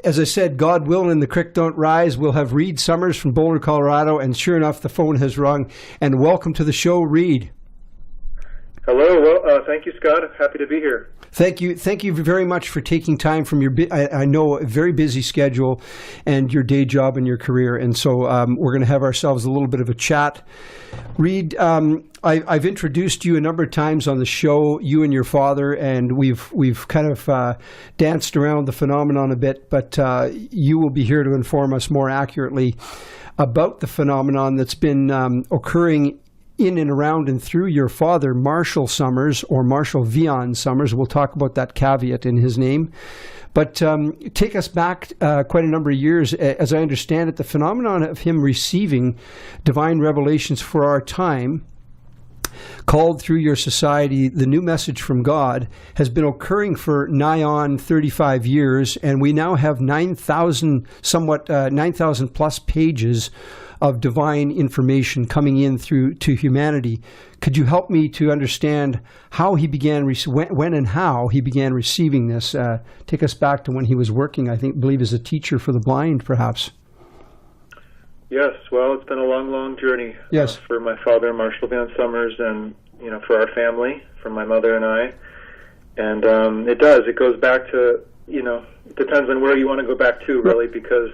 As I said, God willing and the creek don't rise, we'll have Reed Summers from Boulder, Colorado, and sure enough, the phone has rung. And welcome to the show, Reed. Hello. Well, thank you, Scott. I'm happy to be here. Thank you very much for taking time from your, I know, a very busy schedule and your day job and your career. And so we're going to have ourselves a little bit of a chat. Reed, I've introduced you a number of times on the show, you and your father, and we've kind of danced around the phenomenon a bit, but you will be here to inform us more accurately about the phenomenon that's been occurring in and around and through your father, Marshall Summers, or Marshall Vion Summers. We'll talk about that caveat in his name. But take us back quite a number of years. As I understand it, the phenomenon of him receiving divine revelations for our time, called through your society, the new message from God, has been occurring for nigh on 35 years, and we now have 9,000 plus pages of divine information coming in through to humanity. Could you help me to understand how he began, when and how he began receiving this? Take us back to when he was working, I believe, as a teacher for the blind, perhaps. Yes, well, it's been a long, long journey. Yes. For my father, Marshall Van Summers, and for our family, for my mother and I. And it goes back to, it depends on where you want to go back to, really, because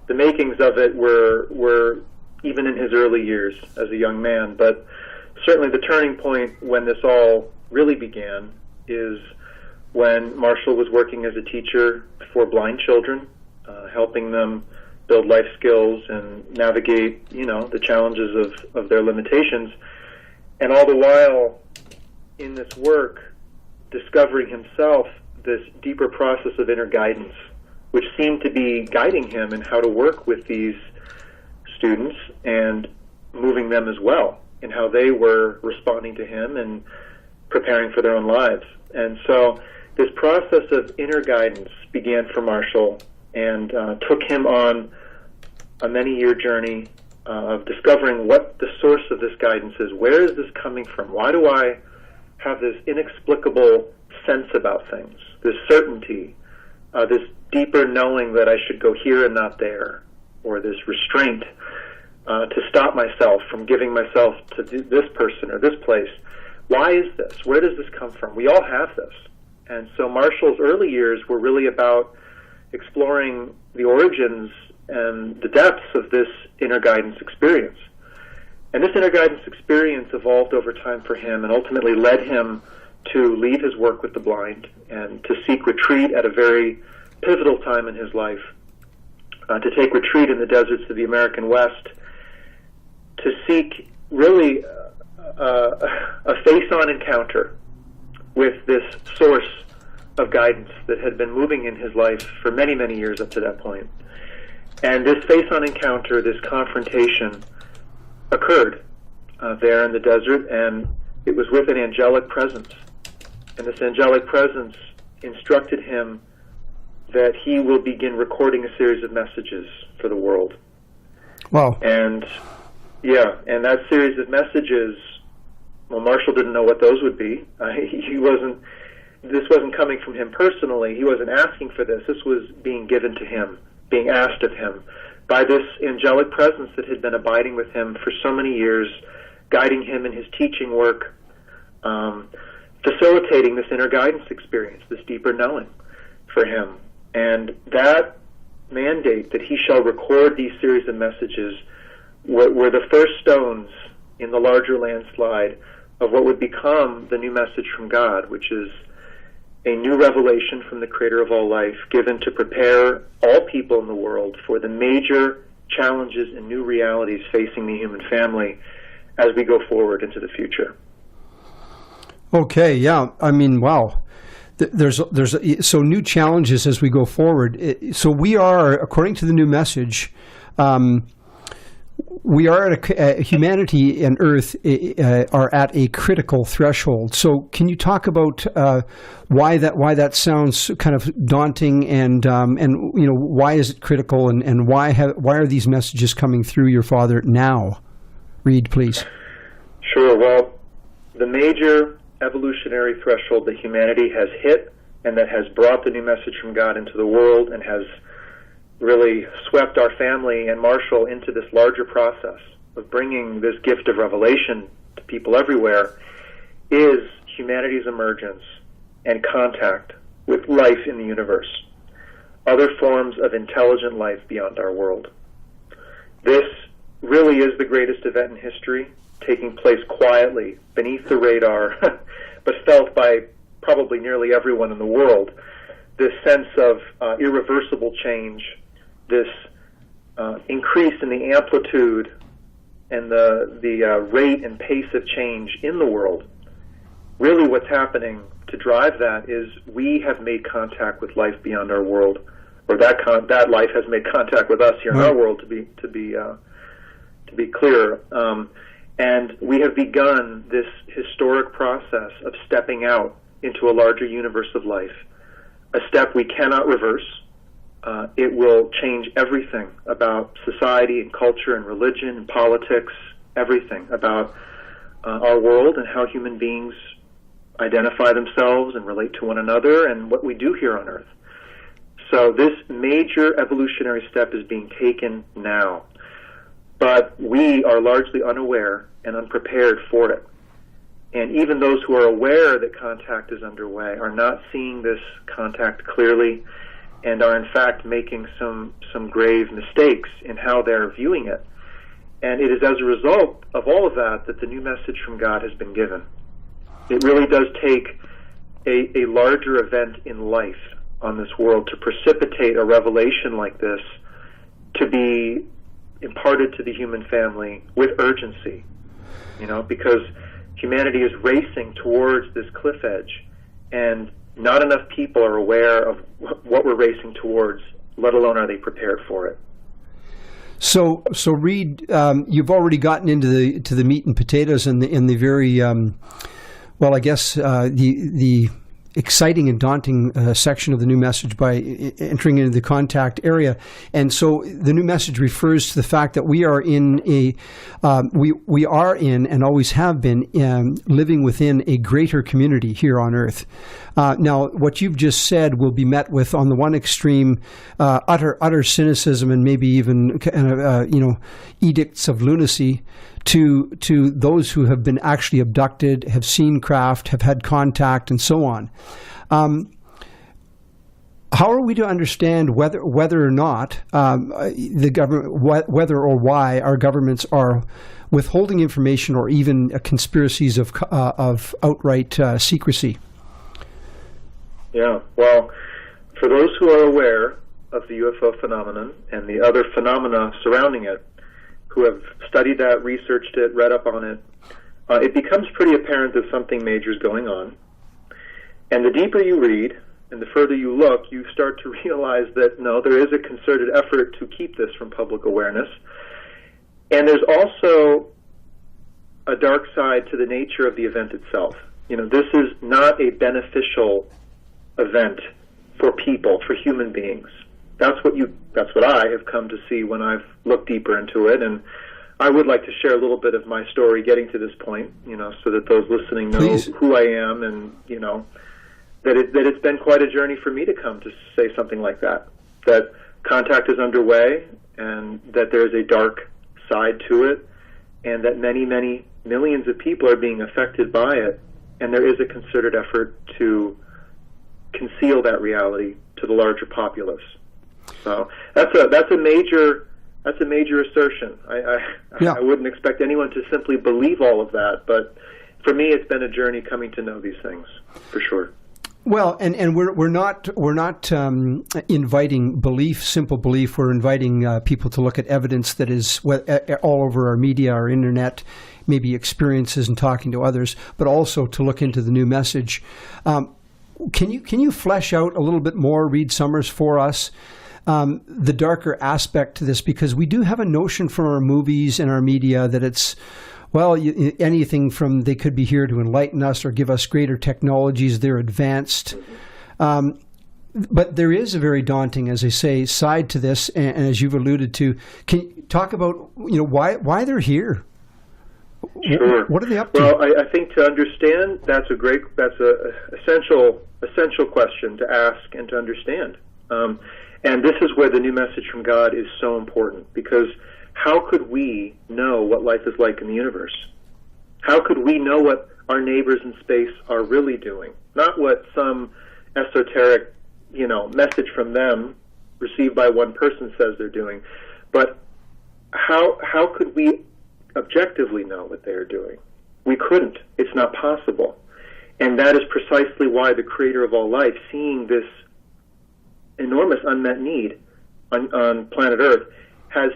the makings of it were even in his early years as a young man. But certainly the turning point when this all really began is when Marshall was working as a teacher for blind children, helping them build life skills and navigate, the challenges of their limitations. And all the while, in this work, discovering himself this deeper process of inner guidance, which seemed to be guiding him in how to work with these students and moving them as well in how they were responding to him and preparing for their own lives. And so this process of inner guidance began for Marshall and took him on a many-year journey of discovering what the source of this guidance is. Where is this coming from? Why do I have this inexplicable sense about things, this certainty, this deeper knowing that I should go here and not there, or this restraint to stop myself from giving myself to this person or this place? Why is this? Where does this come from? We all have this. And so Marshall's early years were really about exploring the origins and the depths of this inner guidance experience. And this inner guidance experience evolved over time for him and ultimately led him to leave his work with the blind and to seek retreat at a very pivotal time in his life, to take retreat in the deserts of the American West, to seek really a face-on encounter with this source of guidance that had been moving in his life for many, many years up to that point. And this face-on encounter, this confrontation, occurred there in the desert, and it was with an angelic presence. And this angelic presence instructed him that he will begin recording a series of messages for the world. Wow. And that series of messages, well, Marshall didn't know what those would be. This wasn't coming from him personally. He wasn't asking for this. This was being given to him, being asked of him by this angelic presence that had been abiding with him for so many years, guiding him in his teaching work, facilitating this inner guidance experience, this deeper knowing for him. And that mandate that he shall record these series of messages were the first stones in the larger landslide of what would become the new message from God, which is a new revelation from the Creator of all life, given to prepare all people in the world for the major challenges and new realities facing the human family as we go forward into the future. Okay, yeah. I mean, wow. There's so new challenges as we go forward. So we are, according to the new message, we are at humanity and Earth are at a critical threshold. So can you talk about why that sounds kind of daunting, and why is it critical, and why are these messages coming through your father now? Reed, please. Sure. Well, the major evolutionary threshold that humanity has hit and that has brought the new message from God into the world and has really swept our family and Marshall into this larger process of bringing this gift of revelation to people everywhere is humanity's emergence and contact with life in the universe, other forms of intelligent life beyond our world. This really is the greatest event in history, taking place quietly, beneath the radar, but felt by probably nearly everyone in the world. This sense of irreversible change, this increase in the amplitude and the rate and pace of change in the world. Really what's happening to drive that is we have made contact with life beyond our world, or that life has made contact with us here in our world, to be clear. And we have begun this historic process of stepping out into a larger universe of life, a step we cannot reverse. It will change everything about society and culture and religion and politics, everything about our world and how human beings identify themselves and relate to one another and what we do here on Earth. So this major evolutionary step is being taken now, but we are largely unaware and unprepared for it. And even those who are aware that contact is underway are not seeing this contact clearly and are in fact making some grave mistakes in how they're viewing it. And it is as a result of all of that that the new message from God has been given. It really does take a larger event in life on this world to precipitate a revelation like this to be imparted to the human family with urgency, because humanity is racing towards this cliff edge, and not enough people are aware of what we're racing towards, let alone are they prepared for it. So Reed, you've already gotten into the meat and potatoes and the very the exciting and daunting section of the new message by entering into the contact area. And so the new message refers to the fact that we are in we are in and always have been living within a greater community here on Earth. Now, what you've just said will be met with, on the one extreme, utter cynicism and maybe even edicts of lunacy, to those who have been actually abducted, have seen craft, have had contact, and so on. How are we to understand whether or not the government, whether or why our governments are withholding information, or even conspiracies of outright secrecy? Yeah, well, for those who are aware of the UFO phenomenon and the other phenomena surrounding it, who have studied that, researched it, read up on it, it becomes pretty apparent that something major is going on. And the deeper you read and the further you look, you start to realize that, no, there is a concerted effort to keep this from public awareness. And there's also a dark side to the nature of the event itself. This is not a beneficial event for people, for human beings. That's what I have come to see when I've looked deeper into it, and I would like to share a little bit of my story getting to this point, so that those listening know Please. who I am, and that it's been quite a journey for me to come to say something like that. That contact is underway, and that there is a dark side to it, and that many, many millions of people are being affected by it, and there is a concerted effort to conceal that reality to the larger populace. So that's a major assertion. I wouldn't expect anyone to simply believe all of that, but for me, it's been a journey coming to know these things, for sure. Well, and we're not inviting belief, simple belief. We're inviting people to look at evidence that is all over our media, our internet, maybe experiences and talking to others, but also to look into the new message. Can you flesh out a little bit more, Reed Summers, for us, the darker aspect to this? Because we do have a notion from our movies and our media that it's, anything from they could be here to enlighten us or give us greater technologies, they're advanced. But there is a very daunting, as I say, side to this, and as you've alluded to. Can you talk about why they're here? Sure. What are they up to? Well, I think to understand, that's a essential question to ask and to understand. And this is where the new message from God is so important, because how could we know what life is like in the universe? How could we know what our neighbors in space are really doing? Not what some esoteric, message from them received by one person says they're doing, but how could we objectively know what they are doing? We couldn't. It's not possible. And that is precisely why the creator of all life, seeing this enormous unmet need on planet Earth, has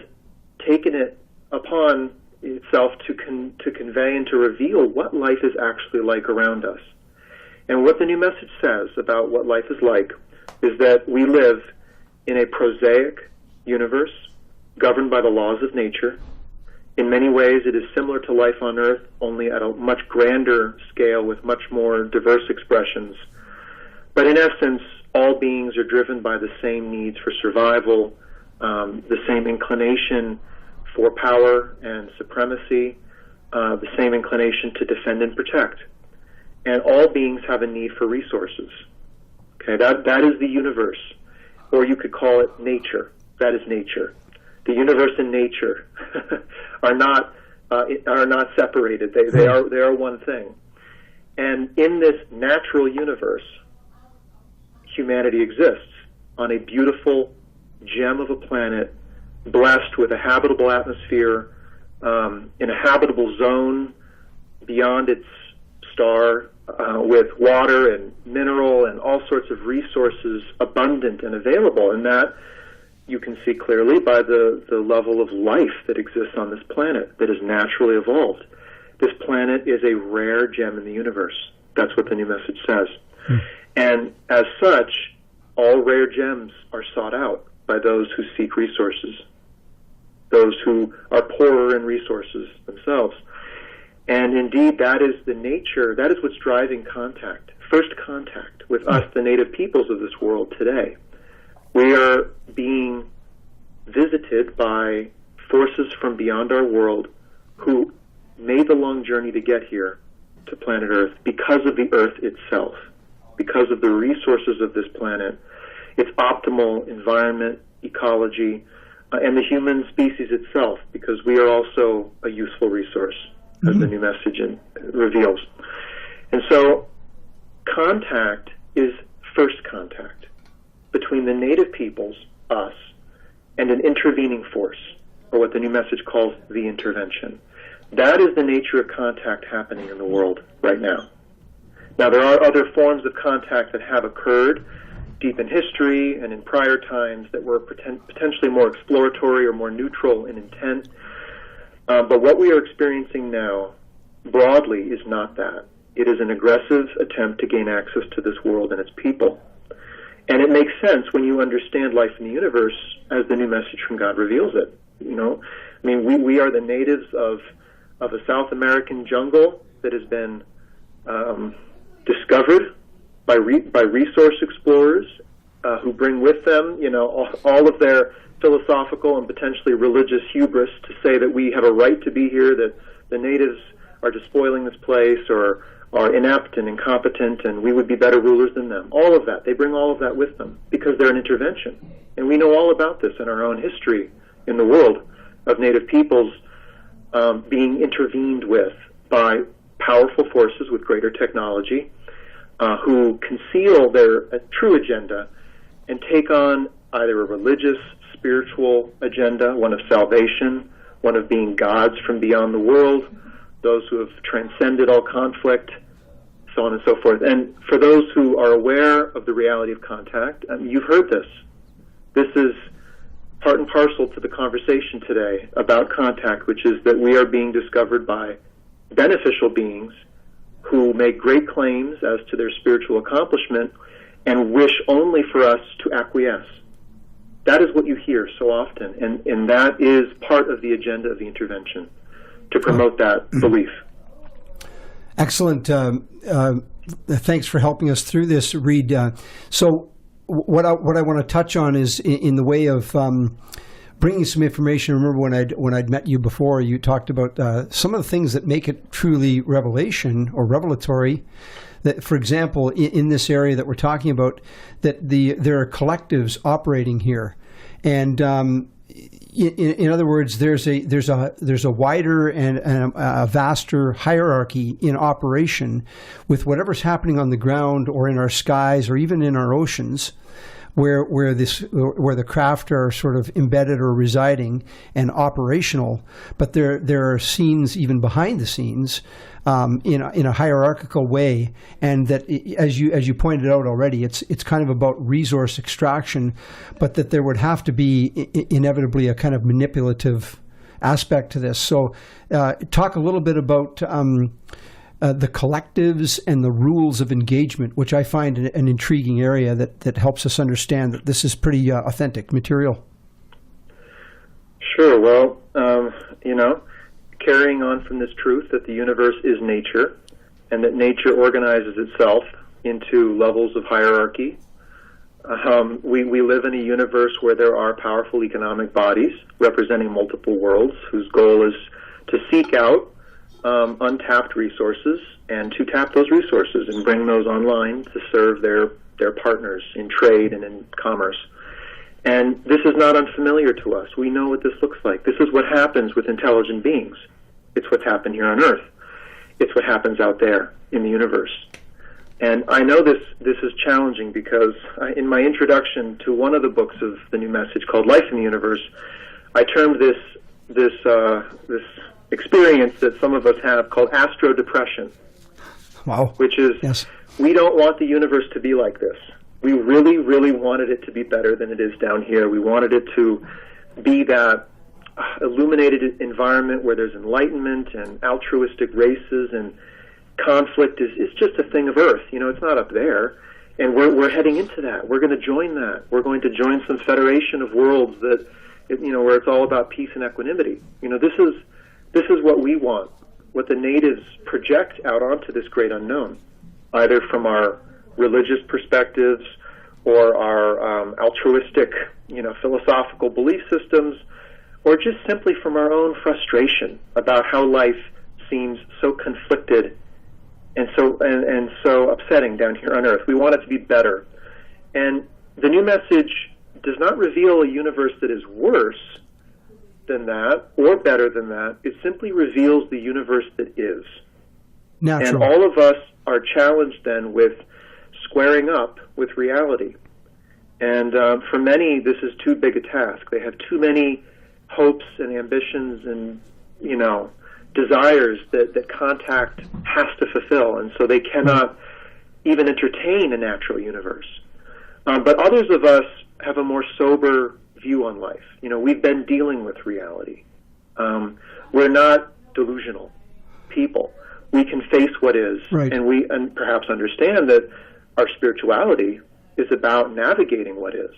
taken it upon itself to convey and to reveal what life is actually like around us. And what the new message says about what life is like is that we live in a prosaic universe governed by the laws of nature. In many ways, it is similar to life on Earth, only at a much grander scale with much more diverse expressions. But in essence, all beings are driven by the same needs for survival, the same inclination for power and supremacy, the same inclination to defend and protect. And all beings have a need for resources. Okay, that is the universe, or you could call it nature. That is nature. The universe and nature are not separated. They are one thing. And in this natural universe, humanity exists on a beautiful gem of a planet, blessed with a habitable atmosphere, in a habitable zone beyond its star, with water and mineral and all sorts of resources abundant and available. And that you can see clearly by the level of life that exists on this planet that is naturally evolved. This planet is a rare gem in the universe. That's what the new message says. And as such, all rare gems are sought out by those who seek resources, those who are poorer in resources themselves. And indeed, that is the nature, that is what's driving contact, first contact with us, the native peoples of this world today. We are being visited by forces from beyond our world who made the long journey to get here to planet Earth because of the Earth itself, because of the resources of this planet, its optimal environment, ecology, and the human species itself, because we are also a useful resource, as the new message reveals. And so contact is first contact between the native peoples, us, and an intervening force, or what the new message calls the intervention. That is the nature of contact happening in the world right now. Now, there are other forms of contact that have occurred deep in history and in prior times that were potentially more exploratory or more neutral in intent. But what we are experiencing now, broadly, is not that. It is an aggressive attempt to gain access to this world and its people. And it makes sense when you understand life in the universe as the new message from God reveals it. We are the natives of a South American jungle that has been discovered by resource explorers who bring with them, all of their philosophical and potentially religious hubris to say that we have a right to be here, that the natives are despoiling this place or are inept and incompetent and we would be better rulers than them. All of that. They bring all of that with them because they're an intervention. And we know all about this in our own history in the world of native peoples being intervened with by powerful forces with greater technology who conceal their true agenda and take on either a religious, spiritual agenda, one of salvation, one of being gods from beyond the world, those who have transcended all conflict, so on and so forth. And for those who are aware of the reality of contact, you've heard this. This is part and parcel to the conversation today about contact, which is that we are being discovered by beneficial beings who make great claims as to their spiritual accomplishment and wish only for us to acquiesce. That is what you hear so often, and that is part of the agenda of the intervention, to promote that belief. Excellent. Thanks for helping us through this, Reed. So what I want to touch on is in the way of bringing some information. Remember when I'd met you before, you talked about some of the things that make it truly revelation or revelatory. That, for example, in this area that we're talking about, that there are collectives operating here, and in other words, there's a wider and a vaster hierarchy in operation with whatever's happening on the ground or in our skies or even in our oceans, where the craft are sort of embedded or residing and operational, but there are scenes even behind the scenes in a hierarchical way, and that as you pointed out already, it's kind of about resource extraction, but that there would have to be inevitably a kind of manipulative aspect to this. So, talk a little bit about the collectives and the rules of engagement, which I find an intriguing area that helps us understand that this is pretty authentic material. Sure. Well, carrying on from this truth that the universe is nature and that nature organizes itself into levels of hierarchy, we live in a universe where there are powerful economic bodies representing multiple worlds whose goal is to seek out untapped resources and to tap those resources and bring those online to serve their partners in trade and in commerce. And this is not unfamiliar to us. We know what this looks like. This is what happens with intelligent beings. It's what's happened here on Earth. It's what happens out there in the universe. And I know this is challenging because in my introduction to one of the books of the New Message called Life in the Universe, I termed this experience that some of us have called astro depression. Wow. Which is, yes, we don't want the universe to be like this. We really, really wanted it to be better than it is down here. We wanted it to be that illuminated environment where there's enlightenment and altruistic races, and conflict is just a thing of Earth. It's not up there. And we're heading into that. We're going to join that. We're going to join some federation of worlds that, where it's all about peace and equanimity. This is what we want, what the natives project out onto this great unknown, either from our religious perspectives or our altruistic, philosophical belief systems, or just simply from our own frustration about how life seems so conflicted and so upsetting down here on Earth. We want it to be better. And the New Message does not reveal a universe that is worse than that or better than that. It simply reveals the universe that is. Natural. And all of us are challenged then with squaring up with reality. And for many, this is too big a task. They have too many hopes and ambitions and, desires that contact has to fulfill, and so they cannot even entertain a natural universe. But others of us have a more sober view on life. We've been dealing with reality. We're not delusional people. We can face what is, right, and perhaps understand that our spirituality is about navigating what is,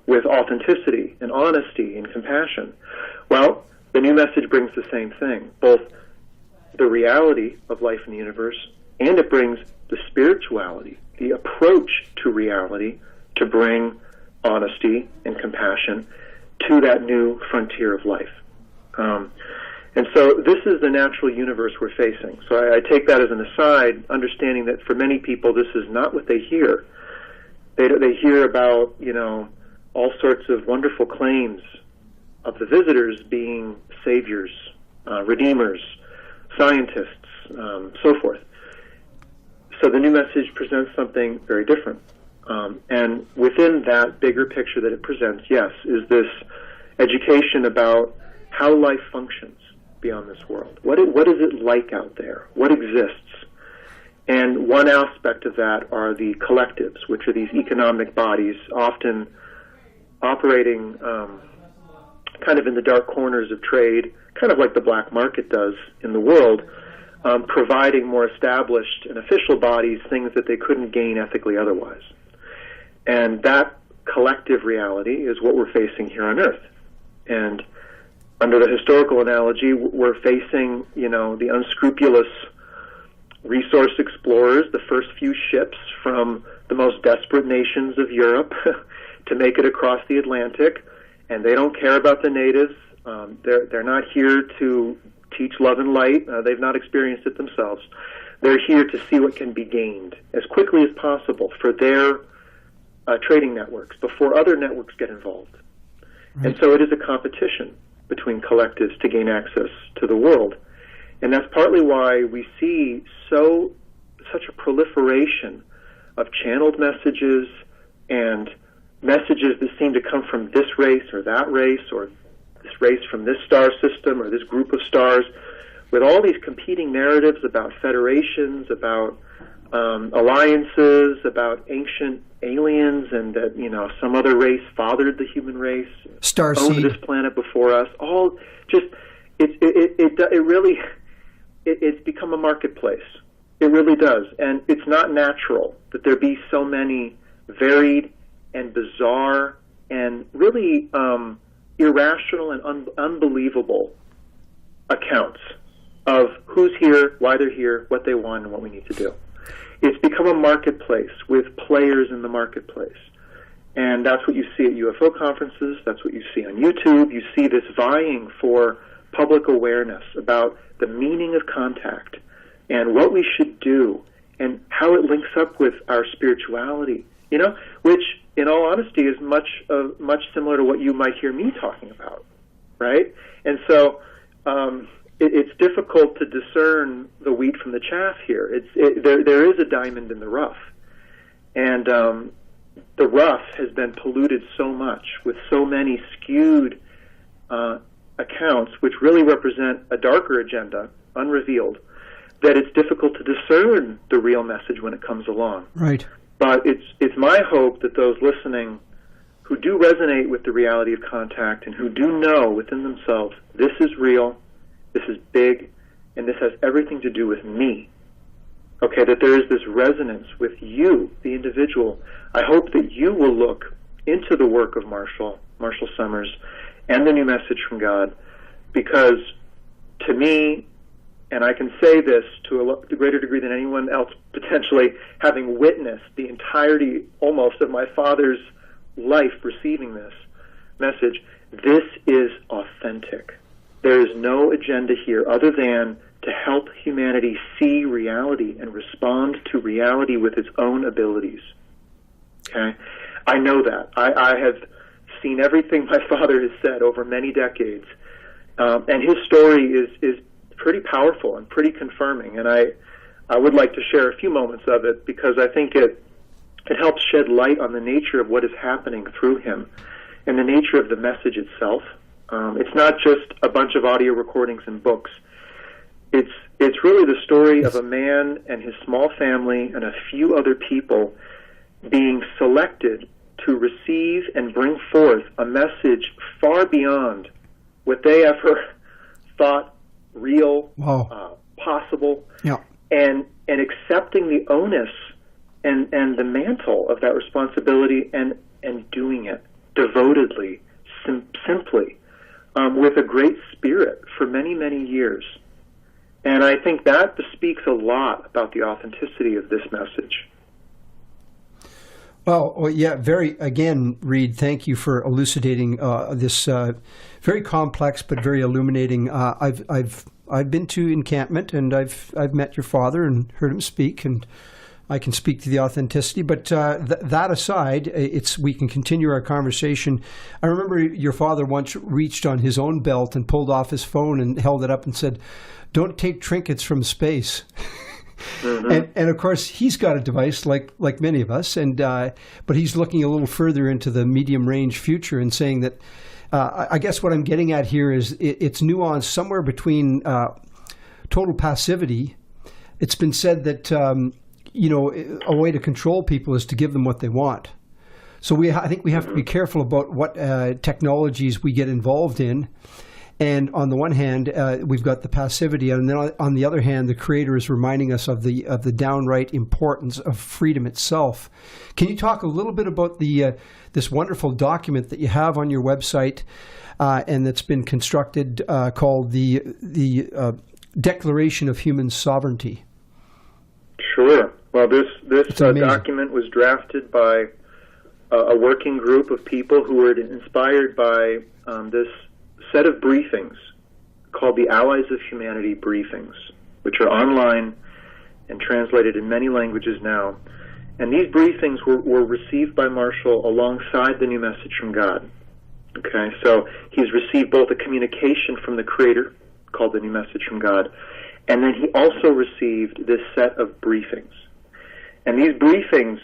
with authenticity and honesty and compassion. Well, the New Message brings the same thing, both the reality of life in the universe, and it brings the spirituality, the approach to reality, to bring honesty and compassion to that new frontier of life. And so this is the natural universe we're facing. So I take that as an aside, understanding that for many people this is not what they hear. They hear about, all sorts of wonderful claims of the visitors being saviors, redeemers, scientists, so forth. So the New Message presents something very different. And within that bigger picture that it presents, yes, is this education about how life functions beyond this world. What is it like out there? What exists? And one aspect of that are the collectives, which are these economic bodies, often operating kind of in the dark corners of trade, kind of like the black market does in the world, providing more established and official bodies things that they couldn't gain ethically otherwise. And that collective reality is what we're facing here on Earth. And under the historical analogy, we're facing, the unscrupulous resource explorers, the first few ships from the most desperate nations of Europe to make it across the Atlantic, and they don't care about the natives. They're not here to teach love and light. They've not experienced it themselves. They're here to see what can be gained as quickly as possible for their trading networks before other networks get involved. Right. And so it is a competition between collectives to gain access to the world. And that's partly why we see such a proliferation of channeled messages and messages that seem to come from this race or that race, or this race from this star system or this group of stars, with all these competing narratives about federations, about alliances, about ancient aliens, and that some other race fathered the human race, owned this planet before us. All just it's become a marketplace. It really does, and it's not natural that there be so many varied and bizarre and really irrational and unbelievable accounts of who's here, why they're here, what they want, and what we need to do. It's become a marketplace with players in the marketplace. And that's what you see at UFO conferences. That's what you see on YouTube. You see this vying for public awareness about the meaning of contact and what we should do and how it links up with our spirituality, which, in all honesty, is much similar to what you might hear me talking about, right? And so it's difficult to discern the wheat from the chaff here. There is a diamond in the rough, and the rough has been polluted so much with so many skewed accounts, which really represent a darker agenda, unrevealed, that it's difficult to discern the real message when it comes along. Right. But it's my hope that those listening who do resonate with the reality of contact and who do know within themselves, this is real, this is big, and this has everything to do with me, okay, that there is this resonance with you, the individual. I hope that you will look into the work of Marshall Summers, and the new message from God, because to me, and I can say this to a greater degree than anyone else potentially, having witnessed the entirety almost of my father's life receiving this message, this is authentic. There is no agenda here other than to help humanity see reality and respond to reality with its own abilities. Okay? I know that. I have seen everything my father has said over many decades, and his story is pretty powerful and pretty confirming, and I would like to share a few moments of it because I think it helps shed light on the nature of what is happening through him and the nature of the message itself. It's not just a bunch of audio recordings and books. It's really the story of a man and his small family and a few other people being selected to receive and bring forth a message far beyond what they ever thought real, possible, yeah. and accepting the onus and the mantle of that responsibility and doing it devotedly, simply, with a great spirit for many, many years. And I think that speaks a lot about the authenticity of this message. Well, yeah, again, Reed, thank you for elucidating this very complex but very illuminating. I've been to encampment, and I've met your father and heard him speak, and I can speak to the authenticity. But that aside, we can continue our conversation. I remember your father once reached on his own belt and pulled off his phone and held it up and said, "Don't take trinkets from space." Mm-hmm. And of course, he's got a device like many of us, but he's looking a little further into the medium range future and saying that I guess what I'm getting at here is it's nuanced somewhere between total passivity. It's been said that a way to control people is to give them what they want. So I think we have to be careful about what technologies we get involved in. And on the one hand, we've got the passivity, and then on the other hand, the Creator is reminding us of the downright importance of freedom itself. Can you talk a little bit about this wonderful document that you have on your website, and that's been constructed called the Declaration of Human Sovereignty? Sure. Well, this document was drafted by a working group of people who were inspired by this set of briefings called the Allies of Humanity briefings, which are online and translated in many languages now. And these briefings were received by Marshall alongside the new message from God. Okay, so he's received both a communication from the Creator, called the new message from God, and then he also received this set of briefings. And these briefings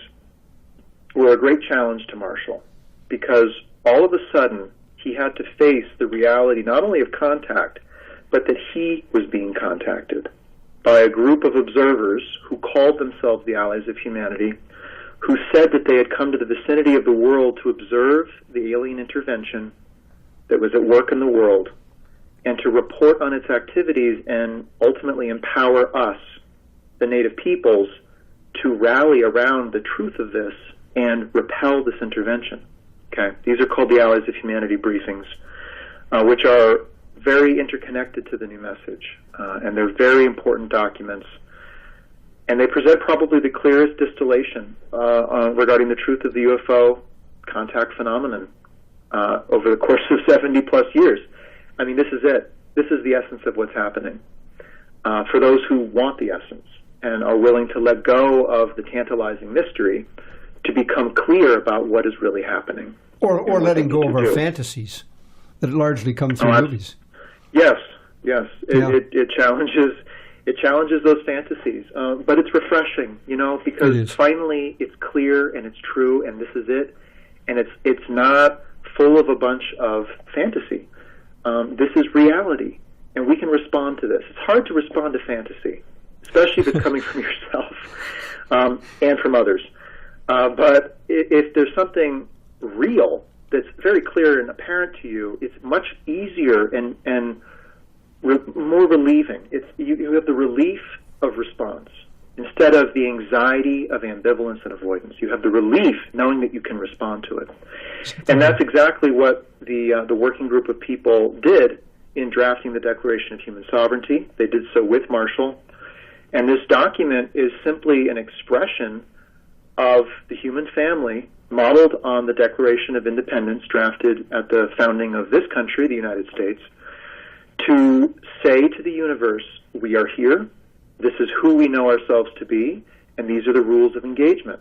were a great challenge to Marshall, because all of a sudden he had to face the reality not only of contact, but that he was being contacted by a group of observers who called themselves the Allies of Humanity, who said that they had come to the vicinity of the world to observe the alien intervention that was at work in the world and to report on its activities and ultimately empower us, the native peoples, to rally around the truth of this and repel this intervention. Okay, these are called the Allies of Humanity briefings, which are very interconnected to the new message, and they're very important documents. And they present probably the clearest distillation regarding the truth of the UFO contact phenomenon over the course of 70-plus years. I mean, this is it. This is the essence of what's happening. For those who want the essence and are willing to let go of the tantalizing mystery to become clear about what is really happening. Or letting go of our fantasies that largely come through movies. Yes. It challenges those fantasies, but it's refreshing, because finally it's clear and it's true, and this is it, and it's not full of a bunch of fantasy. This is reality, and we can respond to this. It's hard to respond to fantasy, especially if it's coming from yourself and from others. But if there's something real that's very clear and apparent to you, it's much easier and more relieving. You have the relief of response instead of the anxiety of ambivalence and avoidance. You have the relief knowing that you can respond to it. And that's exactly what the working group of people did in drafting the Declaration of Human Sovereignty. They did so with Marshall. And this document is simply an expression of the human family modeled on the Declaration of Independence drafted at the founding of this country, the United States, to say to the universe, we are here, this is who we know ourselves to be, and these are the rules of engagement.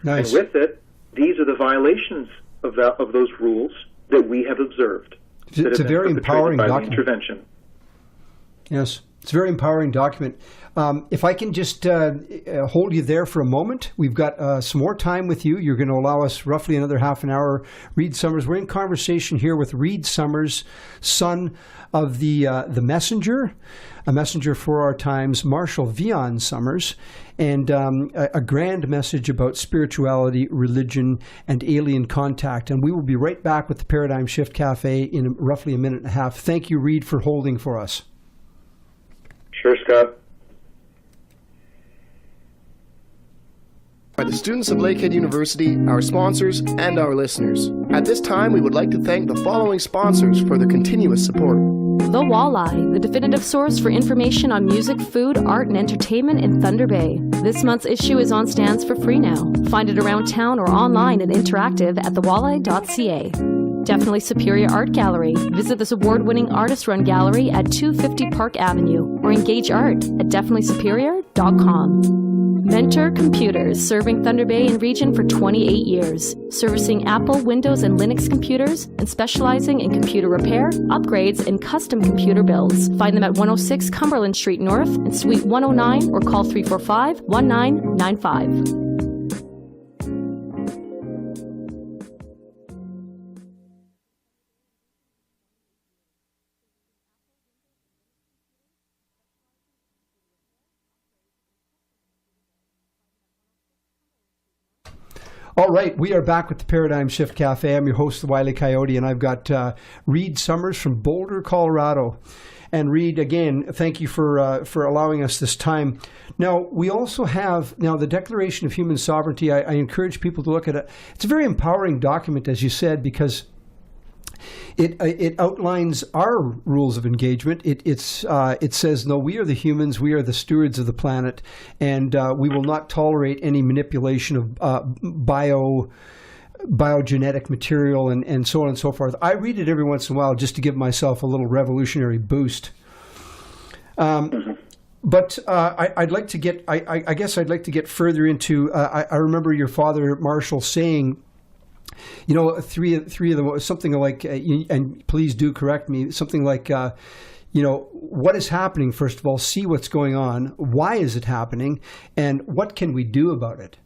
Nice. And with it, these are the violations of those rules that we have observed. It's a very empowering document. Intervention. Yes, it's a very empowering document. If I can just hold you there for a moment, we've got some more time with you. You're going to allow us roughly another half an hour. Reed Summers, we're in conversation here with Reed Summers, son of the messenger, a messenger for our times, Marshall Vion Summers, and a grand message about spirituality, religion, and alien contact. And we will be right back with the Paradigm Shift Cafe in roughly a minute and a half. Thank you, Reed, for holding for us. Sure, Scott. By the students of Lakehead University, our sponsors, and our listeners. At this time, we would like to thank the following sponsors for their continuous support. The Walleye, the definitive source for information on music, food, art, and entertainment in Thunder Bay. This month's issue is on stands for free now. Find it around town or online and interactive at thewalleye.ca. Definitely Superior Art Gallery. Visit this award-winning artist-run gallery at 250 Park Avenue or engage art at definitellysuperior.com. Mentor Computers, serving Thunder Bay and region for 28 years, servicing Apple, Windows, and Linux computers, and specializing in computer repair, upgrades, and custom computer builds. Find them at 106 Cumberland Street North and Suite 109 or call 345-1995. All right, we are back with the Paradigm Shift Cafe. I'm your host, the Wiley Koyote, and I've got Reed Summers from Boulder, Colorado. And Reed, again, thank you for allowing us this time. Now, we also have the Declaration of Human Sovereignty. I encourage people to look at it. It's a very empowering document, as you said, because it outlines our rules of engagement. It says, no, we are the humans, we are the stewards of the planet, and we will not tolerate any manipulation of biogenetic material and so on and so forth. I read it every once in a while just to give myself a little revolutionary boost. But I'd like to get, I guess I'd like to get further into, I remember your father, Marshall, saying, you know, three of them, something like, and please do correct me, something like, you know, what is happening, first of all, see what's going on, why is it happening, and what can we do about it?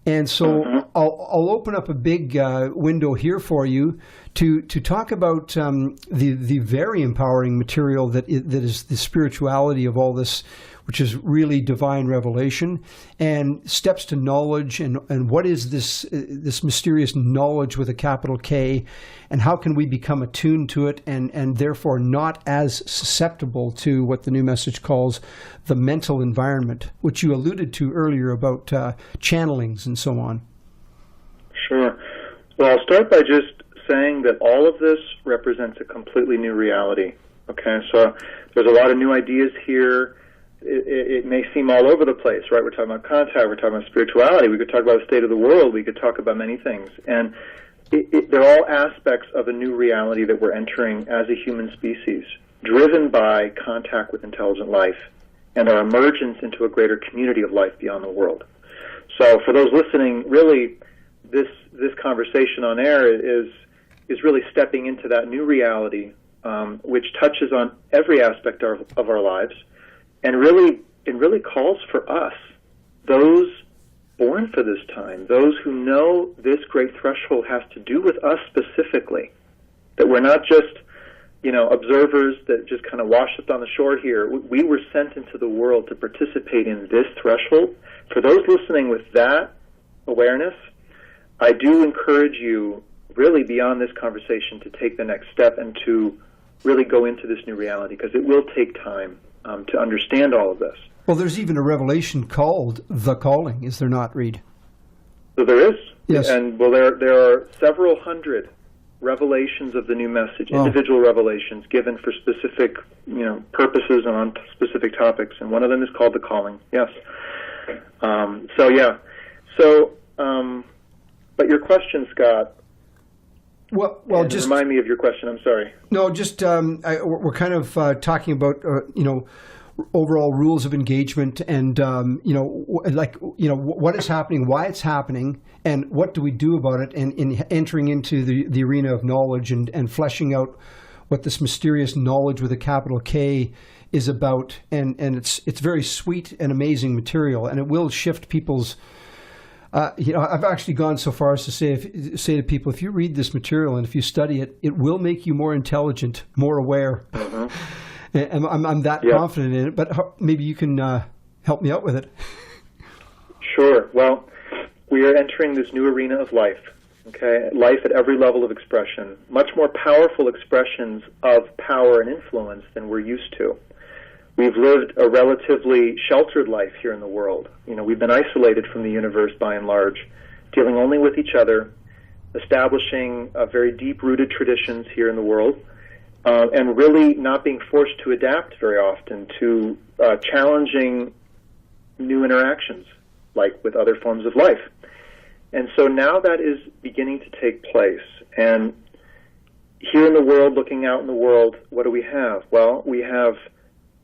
And so I'll open up a big window here for you to talk about the very empowering material that is the spirituality of all this, which is really divine revelation, and steps to knowledge, and what is this mysterious knowledge with a capital K, and how can we become attuned to it and therefore not as susceptible to what the new message calls the mental environment, which you alluded to earlier about channelings and so on. Sure. Well, I'll start by just saying that all of this represents a completely new reality. Okay, so there's a lot of new ideas here. It may seem all over the place, right? We're talking about contact, we're talking about spirituality, we could talk about the state of the world, we could talk about many things. And they're all aspects of a new reality that we're entering as a human species, driven by contact with intelligent life and our emergence into a greater community of life beyond the world. So for those listening, really, this conversation on air is really stepping into that new reality, which touches on every aspect of our lives. And it really calls for us, those born for this time, those who know this great threshold has to do with us specifically, that we're not just, you know, observers that just kind of wash up on the shore here. We were sent into the world to participate in this threshold. For those listening with that awareness, I do encourage you, really beyond this conversation, to take the next step and to really go into this new reality, because it will take time to understand all of this. Well, there's even a revelation called The Calling, is there not, Reed? So there is. Yes. And, well, there are several hundred revelations of the new message, individual revelations given for specific, you know, purposes and on specific topics, and one of them is called The Calling, yes. But your question, Scott, Well, just remind me of your question. I'm sorry. No, just we're kind of talking about you know, overall rules of engagement, and you know, what is happening, why it's happening, and what do we do about it, and in entering into the arena of knowledge and fleshing out what this mysterious knowledge with a capital K is about, and it's very sweet and amazing material, and it will shift people's. You know, I've actually gone so far as to say to people, if you read this material and if you study it, it will make you more intelligent, more aware. And I'm that confident in it. But maybe you can help me out with it. Sure. Well, we are entering this new arena of life. Okay, life at every level of expression, much more powerful expressions of power and influence than we're used to. We've lived a relatively sheltered life here in the world. You know, we've been isolated from the universe by and large, dealing only with each other, establishing very deep-rooted traditions here in the world, and really not being forced to adapt very often to challenging new interactions, like with other forms of life. And so now that is beginning to take place. And here in the world, looking out in the world, what do we have? Well, we have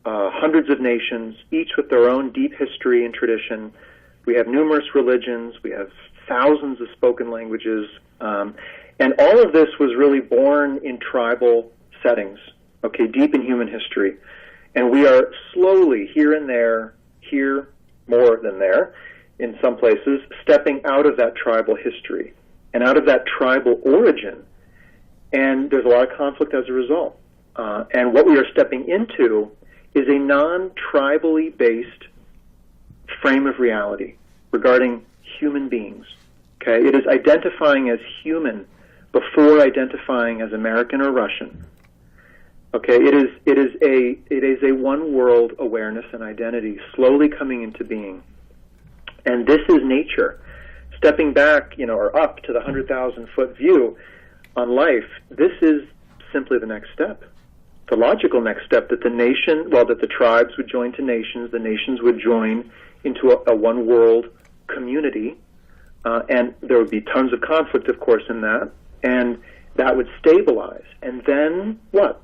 hundreds of nations, each with their own deep history and tradition. We have numerous religions. We have thousands of spoken languages. And all of this was really born in tribal settings, okay, deep in human history. And we are slowly, here and there, here more than there, in some places, stepping out of that tribal history and out of that tribal origin. And there's a lot of conflict as a result. And what we are stepping into is a non-tribally based frame of reality regarding human beings. Okay, it is identifying as human before identifying as American or Russian. Okay, it is a one world awareness and identity slowly coming into being, and this is nature stepping back, you know, or up to the 100,000-foot view on life. This is simply the next step. The logical next step, that that the tribes would join to nations, the nations would join into a one-world community and there would be tons of conflict, of course, in that, and that would stabilize. And then what?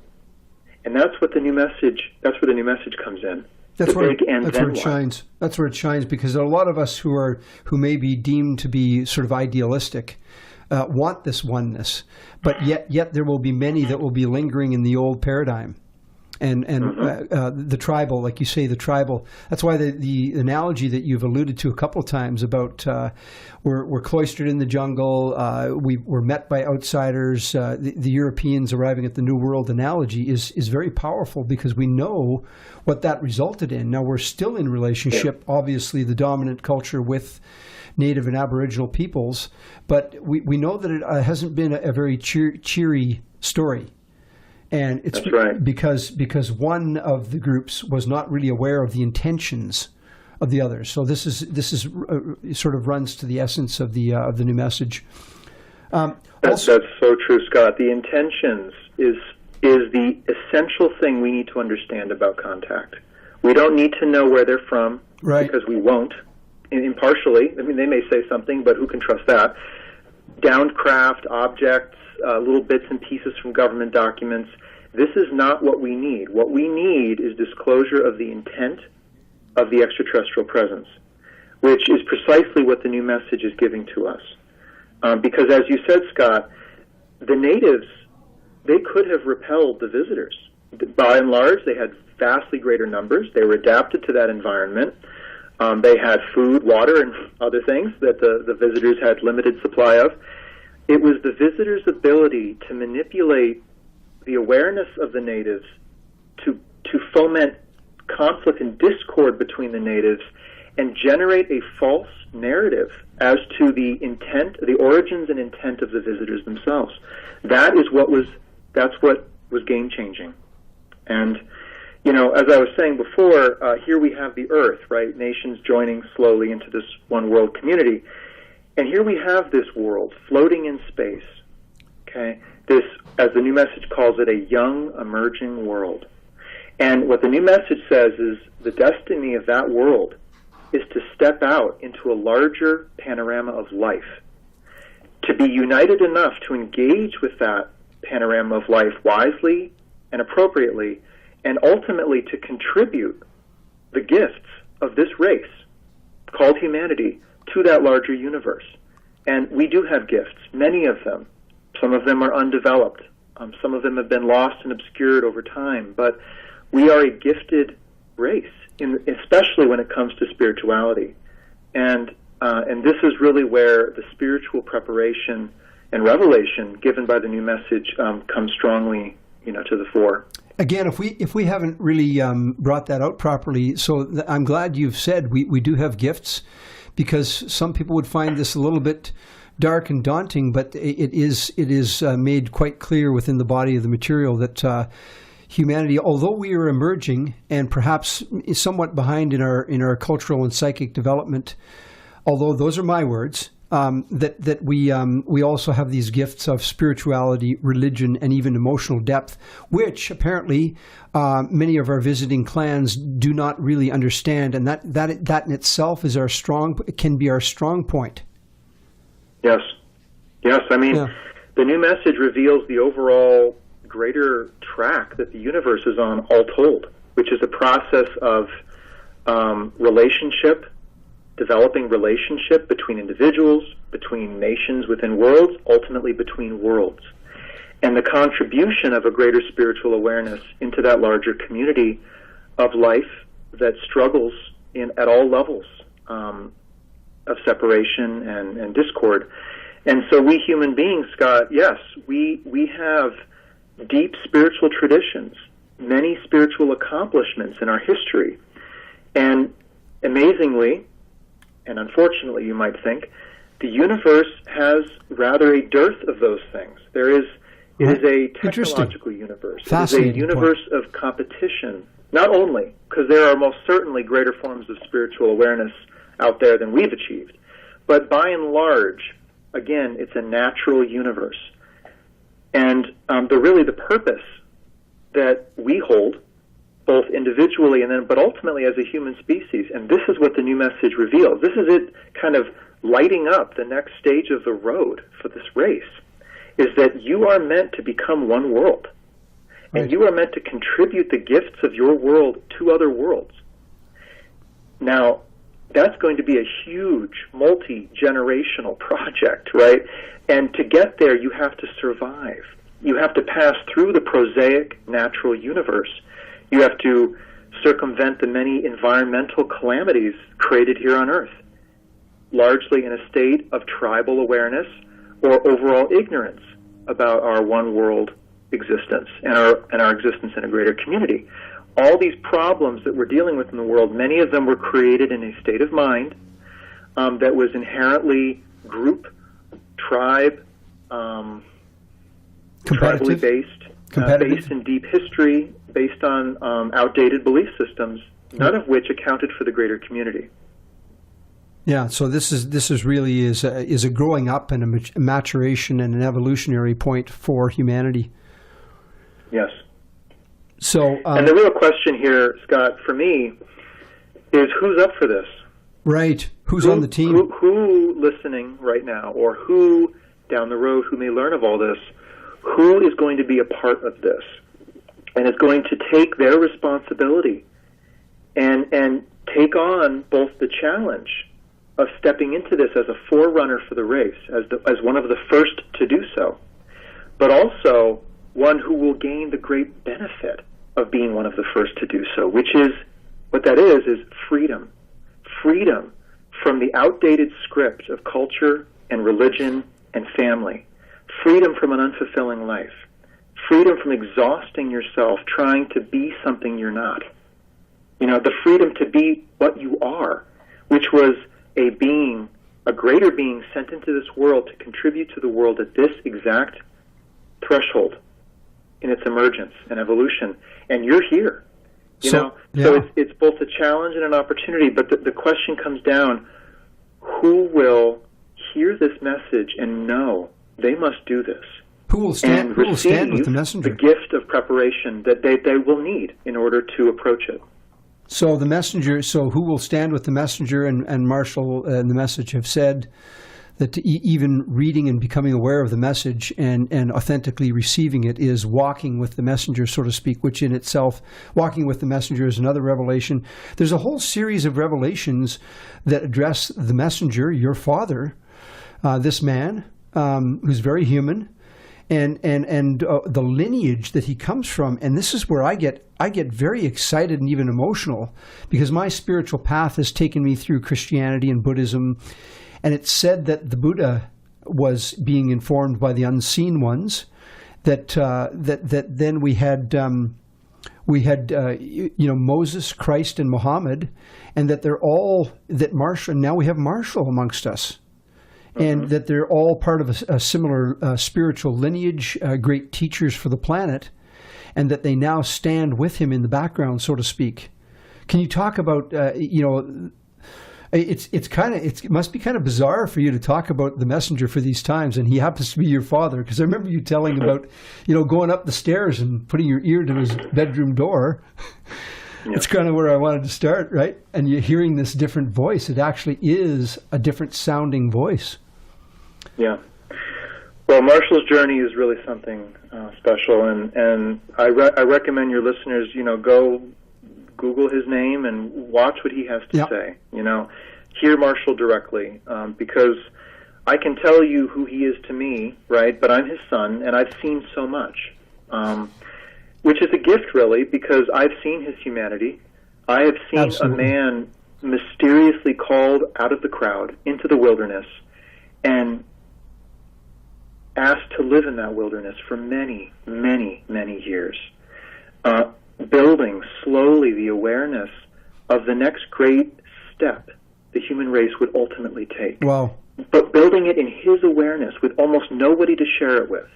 And that's what the new message. That's where the new message comes in. That's where it shines. That's where it shines, because a lot of us who may be deemed to be sort of idealistic want this oneness, but yet there will be many that will be lingering in the old paradigm. And the tribal, like you say, the tribal. That's why the analogy that you've alluded to a couple of times about we're cloistered in the jungle, we're met by outsiders. The Europeans arriving at the New World analogy is very powerful, because we know what that resulted in. Now we're still in relationship, obviously the dominant culture with Native and Aboriginal peoples, but we know that it hasn't been a very cheery story. And it's right. because one of the groups was not really aware of the intentions of the others. So this is sort of runs to the essence of the new message. That's so true, Scott. The intentions is the essential thing we need to understand about contact. We don't need to know where they're from, right? Because we won't. Impartially, I mean, they may say something, but who can trust that? Downcraft objects. Little bits and pieces from government documents. This is not what we need. What we need is disclosure of the intent of the extraterrestrial presence, which is precisely what the new message is giving to us. Because as you said, Scott, the natives, they could have repelled the visitors. By and large, they had vastly greater numbers. They were adapted to that environment. They had food, water, and other things that the visitors had limited supply of. It was the visitors' ability to manipulate the awareness of the natives to foment conflict and discord between the natives and generate a false narrative as to the intent, the origins and intent of the visitors themselves. That's what was game-changing. And, as I was saying before, here we have the Earth, right? Nations joining slowly into this one world community. And here we have this world floating in space, okay? This, as the new message calls it, a young, emerging world. And what the new message says is the destiny of that world is to step out into a larger panorama of life, to be united enough to engage with that panorama of life wisely and appropriately, and ultimately to contribute the gifts of this race called humanity to that larger universe. And we do have gifts, many of them. Some of them are undeveloped. Some of them have been lost and obscured over time. But we are a gifted race, especially when it comes to spirituality. And this is really where the spiritual preparation and revelation given by the new message comes strongly, to the fore. Again, if we haven't really brought that out properly, I'm glad you've said we do have gifts, because some people would find this a little bit dark and daunting, but it is made quite clear within the body of the material that humanity, although we are emerging and perhaps somewhat behind in our cultural and psychic development, although those are my words, that we also have these gifts of spirituality, religion, and even emotional depth, which apparently many of our visiting clans do not really understand, and that in itself is can be our strong point. Yes. I mean, The new message reveals the overall greater track that the universe is on, all told, which is a process of developing relationship between individuals, between nations within worlds, ultimately between worlds. And the contribution of a greater spiritual awareness into that larger community of life that struggles at all levels of separation and discord. And so we human beings, Scott, yes, we have deep spiritual traditions, many spiritual accomplishments in our history. And amazingly, and unfortunately, you might think, the universe has rather a dearth of those things. It is a technological universe. It is a universe of competition, not only because there are most certainly greater forms of spiritual awareness out there than we've achieved, but by and large, again, it's a natural universe. And the purpose that we hold, both individually but ultimately as a human species. And this is what the new message reveals. This is it kind of lighting up the next stage of the road for this race, is that you are meant to become one world. Right. And you are meant to contribute the gifts of your world to other worlds. Now, that's going to be a huge, multi-generational project, right? And to get there, you have to survive. You have to pass through the prosaic natural universe. You have to circumvent the many environmental calamities created here on Earth, largely in a state of tribal awareness or overall ignorance about our one world existence and our existence in a greater community. All these problems that we're dealing with in the world, many of them were created in a state of mind that was inherently group, tribe, tribally based in deep history, based on outdated belief systems, none of which accounted for the greater community. Yeah, so this is really is a growing up and a maturation and an evolutionary point for humanity. Yes. So, and the real question here, Scott, for me, is who's up for this? Right. Who's on the team? Who listening right now, or who down the road who may learn of all this, who is going to be a part of this and is going to take their responsibility and take on both the challenge of stepping into this as a forerunner for the race, as one of the first to do so, but also one who will gain the great benefit of being one of the first to do so, which is, what that is freedom. Freedom from the outdated script of culture and religion and family. Freedom from an unfulfilling life. Freedom from exhausting yourself trying to be something you're not. You know, the freedom to be what you are, which was a being, a greater being sent into this world to contribute to the world at this exact threshold in its emergence and evolution. And you're here. So it's both a challenge and an opportunity, but the question comes down, who will hear this message and know they must do this? Who will stand with the messenger? The gift of preparation that they will need in order to approach it. So the messenger. So who will stand with the messenger? And Marshall and the message have said that even reading and becoming aware of the message and authentically receiving it is walking with the messenger, so to speak, which in itself, walking with the messenger is another revelation. There's a whole series of revelations that address the messenger, your father, this man who's very human, and the lineage that he comes from. And this is where I get very excited and even emotional, because my spiritual path has taken me through Christianity and Buddhism. And it's said that the Buddha was being informed by the unseen ones. That then we had Moses, Christ, and Muhammad, and that they're all Marshall. And now we have Marshall amongst us, and that they're all part of a similar spiritual lineage, great teachers for the planet, and that they now stand with him in the background, so to speak. Can you talk about It must be kind of bizarre for you to talk about the messenger for these times, and he happens to be your father, because I remember you telling about, going up the stairs and putting your ear to his bedroom door. Yeah. It's kind of where I wanted to start, right? And you're hearing this different voice. It actually is a different sounding voice. Yeah. Well, Marshall's journey is really something special, and I recommend your listeners, go Google his name and watch what he has to say. Hear Marshall directly, because I can tell you who he is to me, right? But I'm his son, and I've seen so much, which is a gift, really, because I've seen his humanity. I have seen Absolutely. A man mysteriously called out of the crowd into the wilderness and asked to live in that wilderness for many, many, many years. Building slowly the awareness of the next great step the human race would ultimately take. Wow. But building it in his awareness with almost nobody to share it with.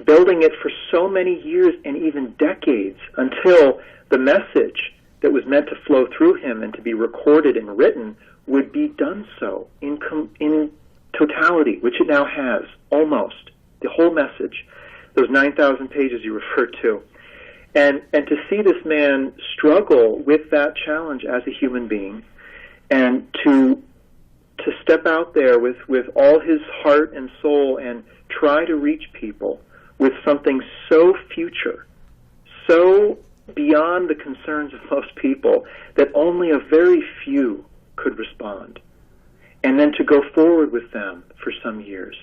Building it for so many years and even decades until the message that was meant to flow through him and to be recorded and written would be done so in totality, which it now has, almost. The whole message, those 9,000 pages you referred to. And to see this man struggle with that challenge as a human being, and to to step out there with all his heart and soul and try to reach people with something so future, so beyond the concerns of most people, that only a very few could respond. And then to go forward with them for some years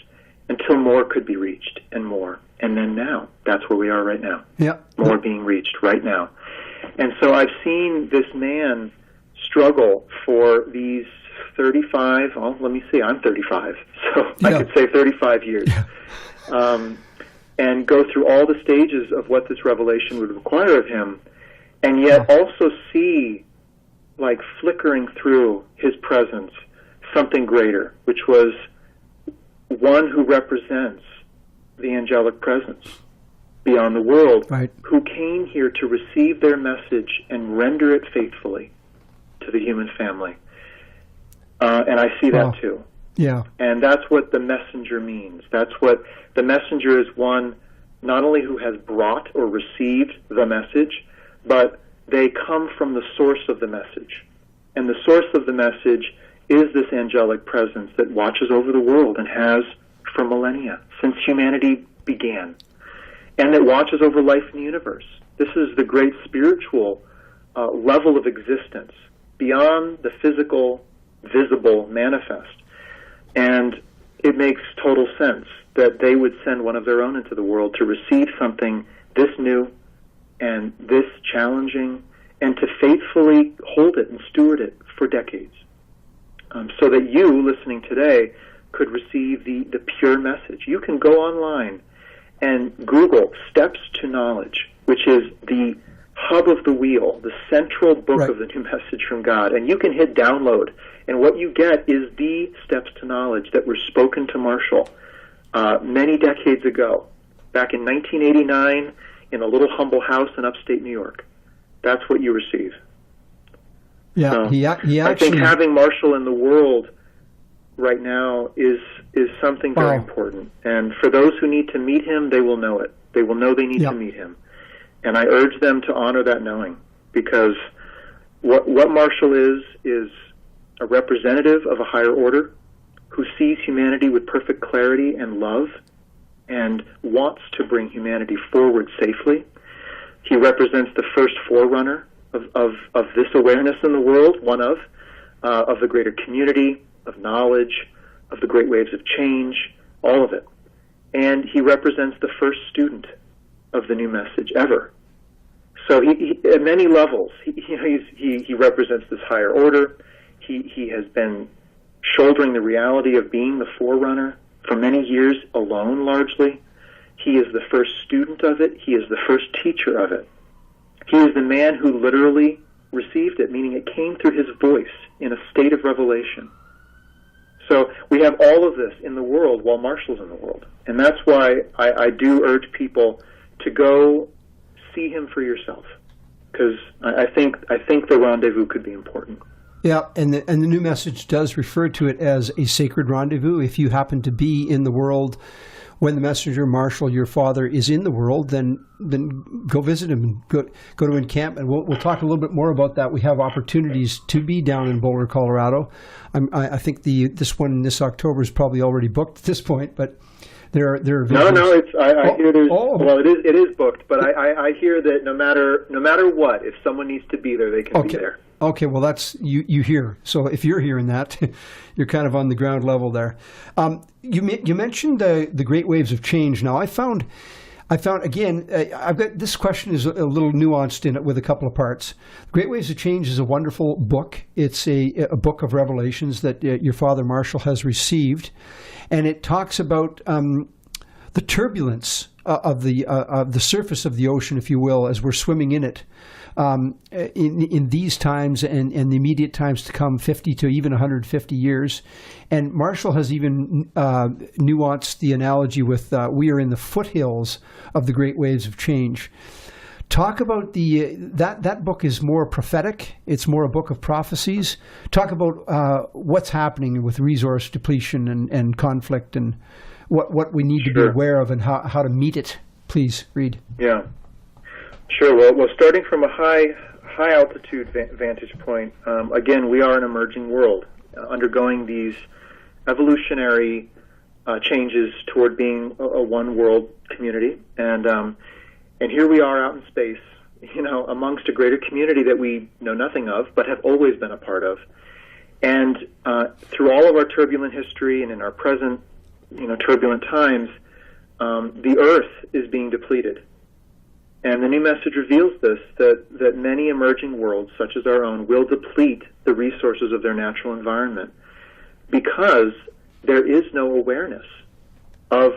until more could be reached and more. And then now, that's where we are right now. Yeah. More being reached right now. And so I've seen this man struggle for these 35, let me see, I'm 35, so I could say 35 years. And go through all the stages of what this revelation would require of him, and yet also see, like flickering through his presence, something greater, which was one who represents the angelic presence beyond the world, right, who came here to receive their message and render it faithfully to the human family. And I see that too. Yeah. And that's what the messenger means. That's what the messenger is, one not only who has brought or received the message, but they come from the source of the message. And the source of the message is this angelic presence that watches over the world and has for millennia, since humanity began, and that watches over life in the universe. This is the great spiritual level of existence beyond the physical, visible, manifest. And it makes total sense that they would send one of their own into the world to receive something this new and this challenging, and to faithfully hold it and steward it for decades, so that you, listening today, could receive the pure message. You can go online and Google Steps to Knowledge, which is the hub of the wheel, the central book of the new message from God, and you can hit download, and what you get is the steps to knowledge that were spoken to Marshall many decades ago, back in 1989, in a little humble house in upstate New York. That's what you receive. Yeah, so he actually, I think having Marshall in the world right now is something very important. And for those who need to meet him, they will know it. They will know they need to meet him. And I urge them to honor that knowing, because what Marshall is a representative of a higher order who sees humanity with perfect clarity and love and wants to bring humanity forward safely. He represents the first forerunner of this awareness in the world, one of the greater community, of knowledge, of the great waves of change, all of it. And he represents the first student of the new message ever. So he at many levels, he represents this higher order. He has been shouldering the reality of being the forerunner for many years alone, largely. He is the first student of it. He is the first teacher of it. He is the man who literally received it, meaning it came through his voice in a state of revelation. So we have all of this in the world while Marshall's in the world. And that's why I do urge people to go see him for yourself, because I think the rendezvous could be important. Yeah, and the new message does refer to it as a sacred rendezvous. If you happen to be in the world when the messenger, Marshall, your father, is in the world, then go visit him and go to encampment. We'll talk a little bit more about that. We have opportunities to be down in Boulder, Colorado. I think this one this October is probably already booked at this point, but there are No, I hear there's well, it is booked, but I hear that no matter what, if someone needs to be there, they can be there. Okay, well, that's you hear. So if you're hearing that, you're kind of on the ground level there. You mentioned the great waves of change. Now, I found again, I've got this question is a little nuanced in it with a couple of parts. Great Waves of Change is a wonderful book. It's a book of revelations that your father Marshall has received, and it talks about the turbulence of the surface of the ocean, if you will, as we're swimming in it. In these times and the immediate times to come, 50 to even 150 years. And Marshall has even nuanced the analogy with we are in the foothills of the great waves of change. Talk about that book is more prophetic. It's more a book of prophecies. Talk about what's happening with resource depletion and conflict and what we need to be aware of and how to meet it. Please, Reed. Yeah. Sure. Well, starting from a high altitude vantage point, again, we are an emerging world, undergoing these evolutionary changes toward being a one-world community. And here we are out in space, amongst a greater community that we know nothing of, but have always been a part of. And through all of our turbulent history and in our present, turbulent times, the Earth is being depleted. And the new message reveals this, that many emerging worlds, such as our own, will deplete the resources of their natural environment because there is no awareness of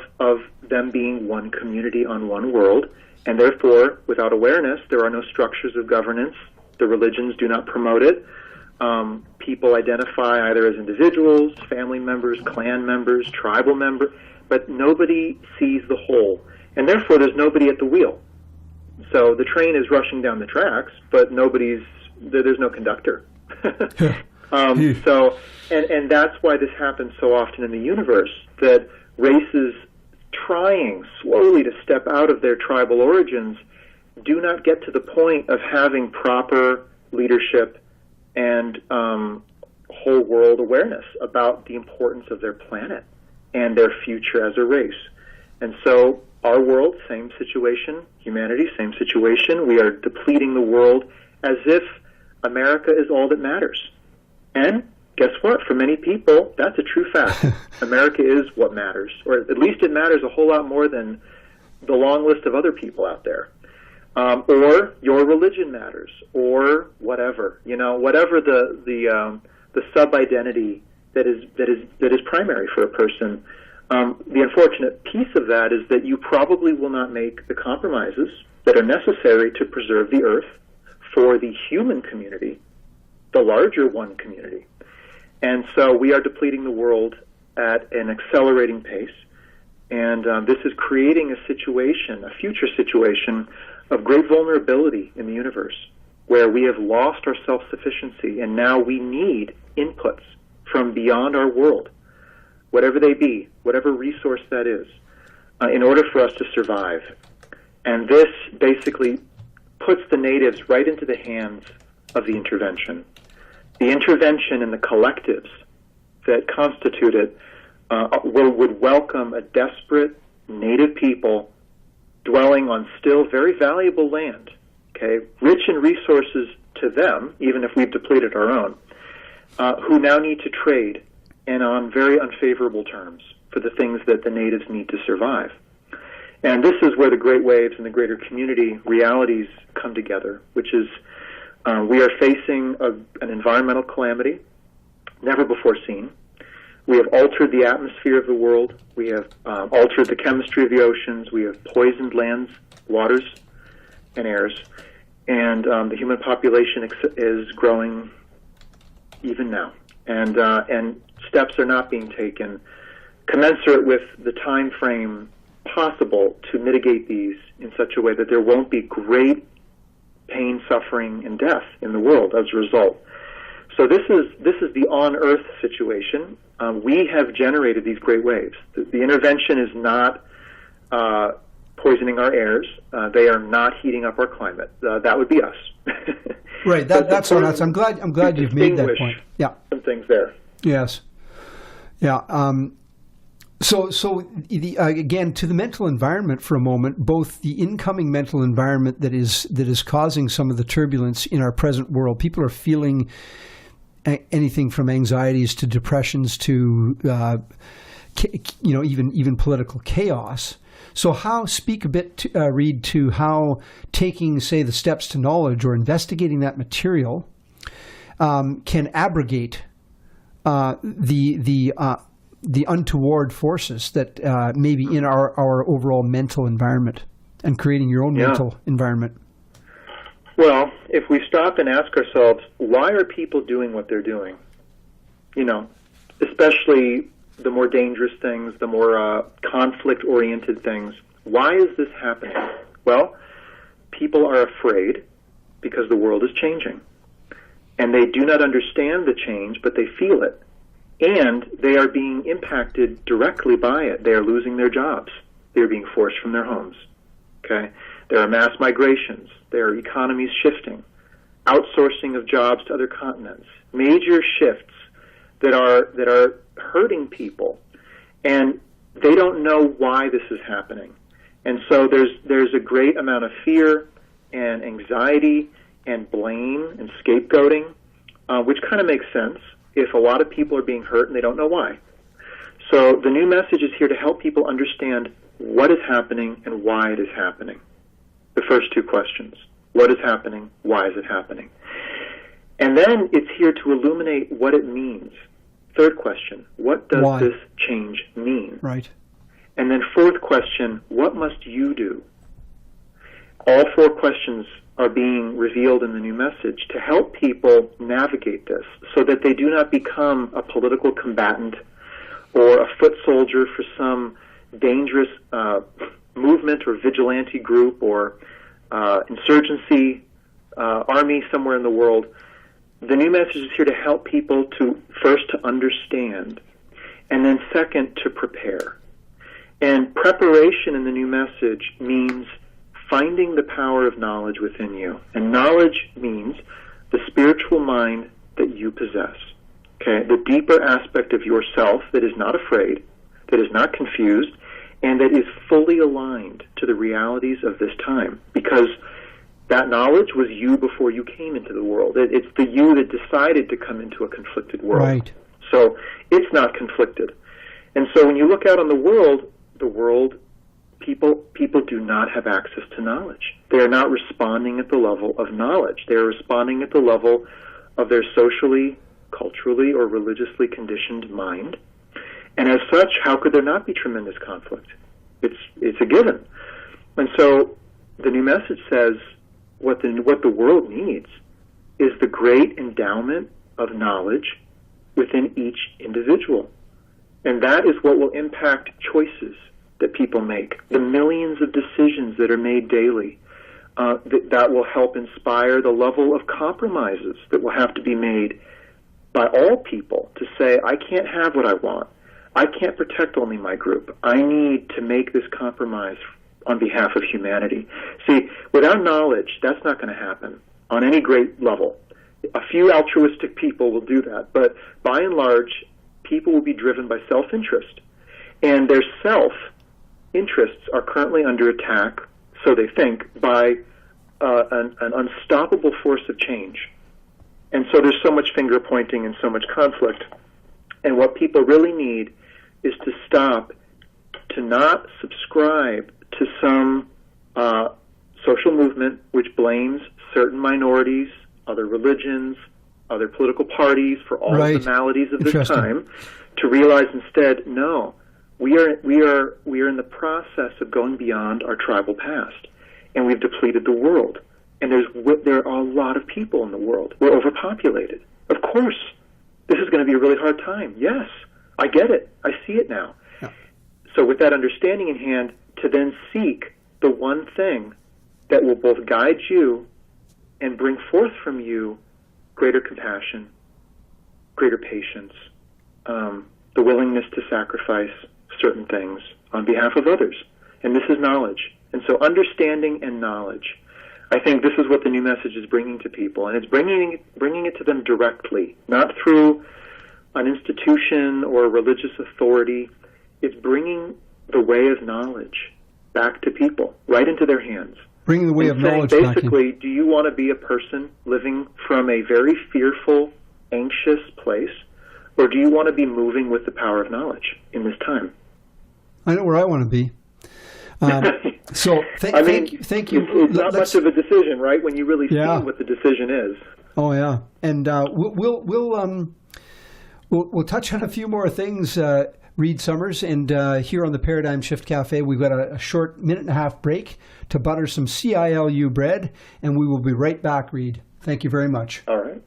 them being one community on one world. And therefore, without awareness, there are no structures of governance. The religions do not promote it. People identify either as individuals, family members, clan members, tribal members, but nobody sees the whole. And therefore, there's nobody at the wheel. So the train is rushing down the tracks, but there's no conductor. And that's why this happens so often in the universe, that races trying slowly to step out of their tribal origins do not get to the point of having proper leadership and whole world awareness about the importance of their planet and their future as a race. And so our world, same situation. Humanity, same situation. We are depleting the world as if America is all that matters. And guess what? For many people, that's a true fact. America is what matters, or at least it matters a whole lot more than the long list of other people out there. Or your religion matters, or whatever. Whatever the sub-identity that is primary for a person. The unfortunate piece of that is that you probably will not make the compromises that are necessary to preserve the Earth for the human community, the larger one community. And so we are depleting the world at an accelerating pace, and this is creating a future situation of great vulnerability in the universe, where we have lost our self-sufficiency, and now we need inputs from beyond our world, whatever they be, whatever resource that is, in order for us to survive. And this basically puts the natives right into the hands of the intervention. The intervention and the collectives that constitute it would welcome a desperate native people dwelling on still very valuable land, rich in resources to them, even if we've depleted our own, who now need to trade, and on very unfavorable terms, for the things that the natives need to survive. And this is where the great waves and the greater community realities come together, which is we are facing an environmental calamity never before seen. We have altered the atmosphere of the world. We have altered the chemistry of the oceans. We have poisoned lands, waters, and airs. And the human population is growing even now. And steps are not being taken commensurate with the time frame possible to mitigate these in such a way that there won't be great pain, suffering, and death in the world as a result. So this is the on-Earth situation. We have generated these great waves. The intervention is not poisoning our airs. They are not heating up our climate. That would be us. Right. That's on us. I'm glad you've made that point. Yeah. Some things there. Yes. Yeah. So again, to the mental environment for a moment, both the incoming mental environment that is causing some of the turbulence in our present world. People are feeling anything from anxieties to depressions to even political chaos. So speak a bit, Reed, to how taking, say, the steps to knowledge or investigating that material can abrogate the untoward forces that may be in our overall mental environment, and creating your own mental environment. Well, if we stop and ask ourselves, why are people doing what they're doing? Especially the more dangerous things, the more conflict-oriented things. Why is this happening? Well, people are afraid because the world is changing. And they do not understand the change, but they feel it. And they are being impacted directly by it. They are losing their jobs. They are being forced from their homes. There are mass migrations. There are economies shifting. Outsourcing of jobs to other continents. Major shifts that are hurting people, and they don't know why this is happening. And so there's a great amount of fear and anxiety and blame and scapegoating, which kind of makes sense if a lot of people are being hurt and they don't know why. So the new message is here to help people understand what is happening and why it is happening. The first two questions. What is happening? Why is it happening? And then it's here to illuminate what it means. Third question. What does this change mean? Right. And then fourth question. What must you do? All four questions are being revealed in the new message to help people navigate this so that they do not become a political combatant or a foot soldier for some dangerous movement or vigilante group or insurgency army somewhere in the world. The new message is here to help people to first to understand, and then second to prepare. And preparation in the new message means finding the power of knowledge within you. And knowledge means the spiritual mind that you possess. Okay, the deeper aspect of yourself that is not afraid, that is not confused, and that is fully aligned to the realities of this time. Because that knowledge was you before you came into the world. It's the you that decided to come into a conflicted world. Right. So it's not conflicted. And so when you look out on the world, people do not have access to knowledge. They are not responding at the level of knowledge. They are responding at the level of their socially, culturally, or religiously conditioned mind. And as such, how could there not be tremendous conflict? It's a given. And so the new message says what the world needs is the great endowment of knowledge within each individual. And that is what will impact choices that people make, the millions of decisions that are made daily. That will help inspire the level of compromises that will have to be made by all people to say, I can't have what I want. I can't protect only my group. I need to make this compromise on behalf of humanity. See, without knowledge, that's not going to happen on any great level. A few altruistic people will do that, but by and large, people will be driven by self-interest. And their self-interests are currently under attack, so they think, by an unstoppable force of change. And so there's so much finger-pointing and so much conflict. And what people really need is to stop, to not subscribe to some social movement which blames certain minorities, other religions, other political parties for all of the maladies of this time, to realize instead, no, we are in the process of going beyond our tribal past, and we've depleted the world. And there are a lot of people in the world. We're overpopulated. Of course, this is going to be a really hard time. Yes, I get it. I see it now. Yeah. So with that understanding in hand, to then seek the one thing that will both guide you and bring forth from you greater compassion, greater patience, the willingness to sacrifice certain things on behalf of others. And this is knowledge. And so understanding and knowledge, I think this is what the new message is bringing to people. And it's bringing it to them directly, not through an institution or a religious authority. It's bringing the way of knowledge back to people, right into their hands. Bringing the way of knowledge back in. Basically, do you want to be a person living from a very fearful, anxious place, or do you want to be moving with the power of knowledge in this time? I know where I want to be. So thank you. It's not much of a decision, right? When you really see what the decision is. Oh yeah, and we'll touch on a few more things, Reed Summers, and here on the Paradigm Shift Cafe, we've got a short minute-and-a-half break to butter some CILU bread, and we will be right back, Reed. Thank you very much. All right.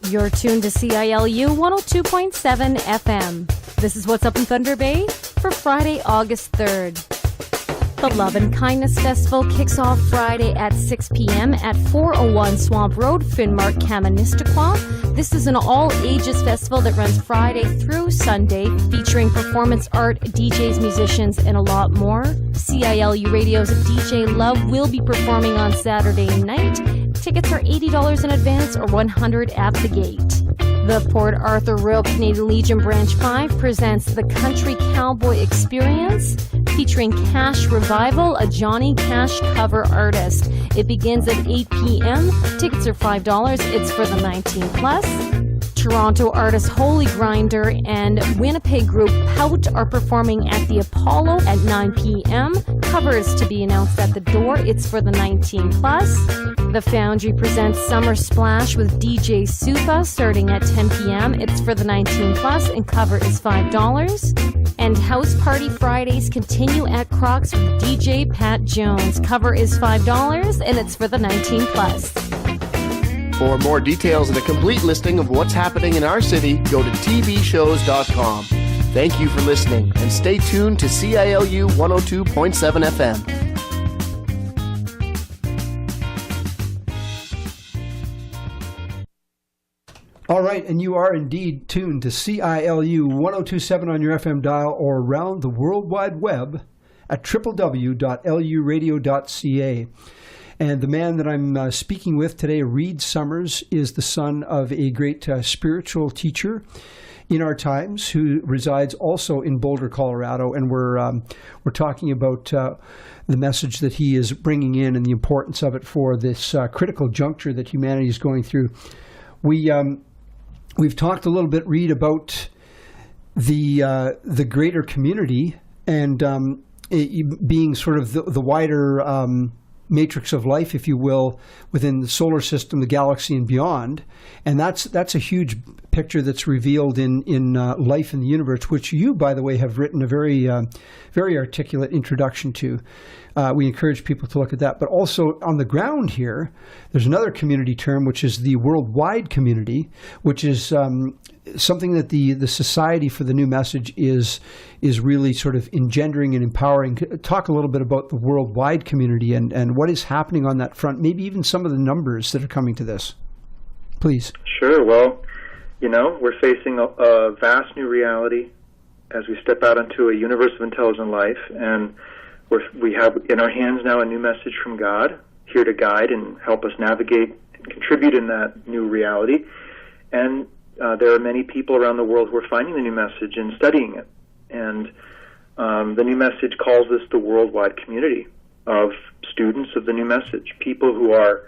You're tuned to CILU 102.7 FM. This is What's Up in Thunder Bay for Friday, August 3rd. The Love and Kindness Festival kicks off Friday at 6 p.m. at 401 Swamp Road, Finnmark, Kaministiquia. This is an all-ages festival that runs Friday through Sunday, featuring performance art, DJs, musicians, and a lot more. CILU Radio's DJ Love will be performing on Saturday night. Tickets are $80 in advance or $100 at the gate. The Port Arthur Royal Canadian Legion Branch 5 presents the Country Cowboy Experience, featuring Cash Revival, a Johnny Cash cover artist. It begins at 8 p.m. Tickets are $5. It's for the 19 plus. Toronto artist Holy Grinder and Winnipeg group Pout are performing at the Apollo at 9 p.m. Covers to be announced at the door. It's for the 19 plus. The Foundry presents Summer Splash with DJ Supa starting at 10 p.m. It's for the 19 plus and cover is $5. And House Party Fridays continue at Crocs with DJ Pat Jones. Cover is $5 and it's for the 19 plus. For more details and a complete listing of what's happening in our city, go to tvshows.com. Thank you for listening, and stay tuned to CILU 102.7 FM. All right, and you are indeed tuned to CILU 102.7 on your FM dial or around the World Wide Web at www.luradio.ca. And the man that I'm speaking with today, Reed Summers, is the son of a great spiritual teacher in our times who resides also in Boulder, Colorado. And we're talking about the message that he is bringing in and the importance of it for this critical juncture that humanity is going through. We've talked a little bit, Reed, about the greater community and it being sort of the wider matrix of life, if you will, within the solar system, the galaxy, and beyond. And that's a huge picture that's revealed in Life in the Universe, which you, by the way, have written a very articulate introduction to. We encourage people to look at that. But also on the ground here, there's another community term, which is the worldwide community, which is something that the Society for the New Message is really sort of engendering and empowering. Talk a little bit about the worldwide community and what is happening on that front, maybe even some of the numbers that are coming to this. Please. Sure. Well, we're facing a vast new reality as we step out into a universe of intelligent life, and we have in our hands now a new message from God, here to guide and help us navigate and contribute in that new reality. And there are many people around the world who are finding the new message and studying it. And the new message calls us the worldwide community of students of the new message, people who are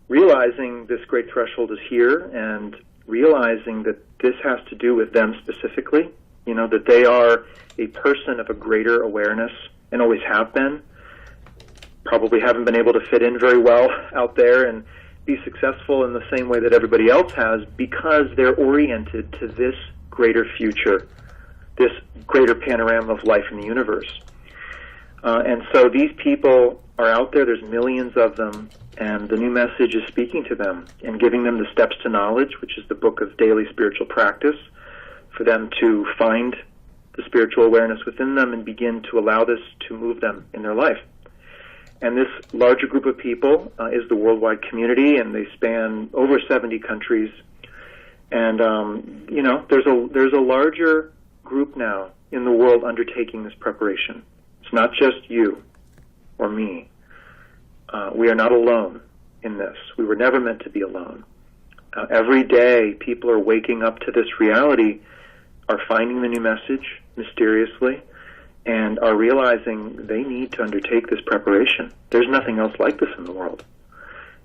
realizing this great threshold is here and realizing that this has to do with them specifically, that they are a person of a greater awareness and always have been, probably haven't been able to fit in very well out there and be successful in the same way that everybody else has because they're oriented to this greater future, this greater panorama of life in the universe. And so these people are out there, there's millions of them, and the new message is speaking to them and giving them the steps to knowledge, which is the book of daily spiritual practice, for them to find the spiritual awareness within them and begin to allow this to move them in their life. And this larger group of people is the worldwide community, and they span over 70 countries. And, there's a larger group now in the world undertaking this preparation. It's not just you or me. We are not alone in this. We were never meant to be alone. Every day, people are waking up to this reality, are finding the new message mysteriously, and are realizing they need to undertake this preparation. There's nothing else like this in the world,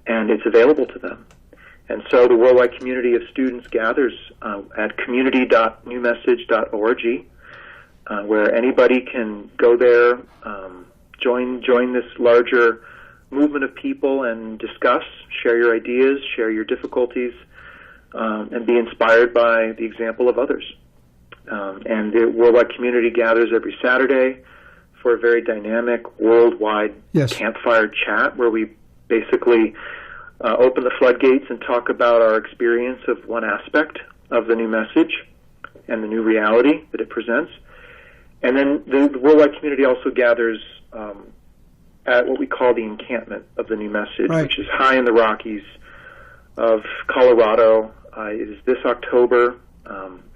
and it's available to them. And so the worldwide community of students gathers at community.newmessage.org, where anybody can go there, join this larger movement of people and discuss, share your ideas, share your difficulties, and be inspired by the example of others. And the worldwide community gathers every Saturday for a very dynamic worldwide campfire chat where we basically open the floodgates and talk about our experience of one aspect of the new message and the new reality that it presents. And then the worldwide community also gathers at what we call the encampment of the new message, which is high in the Rockies of Colorado. It is this October.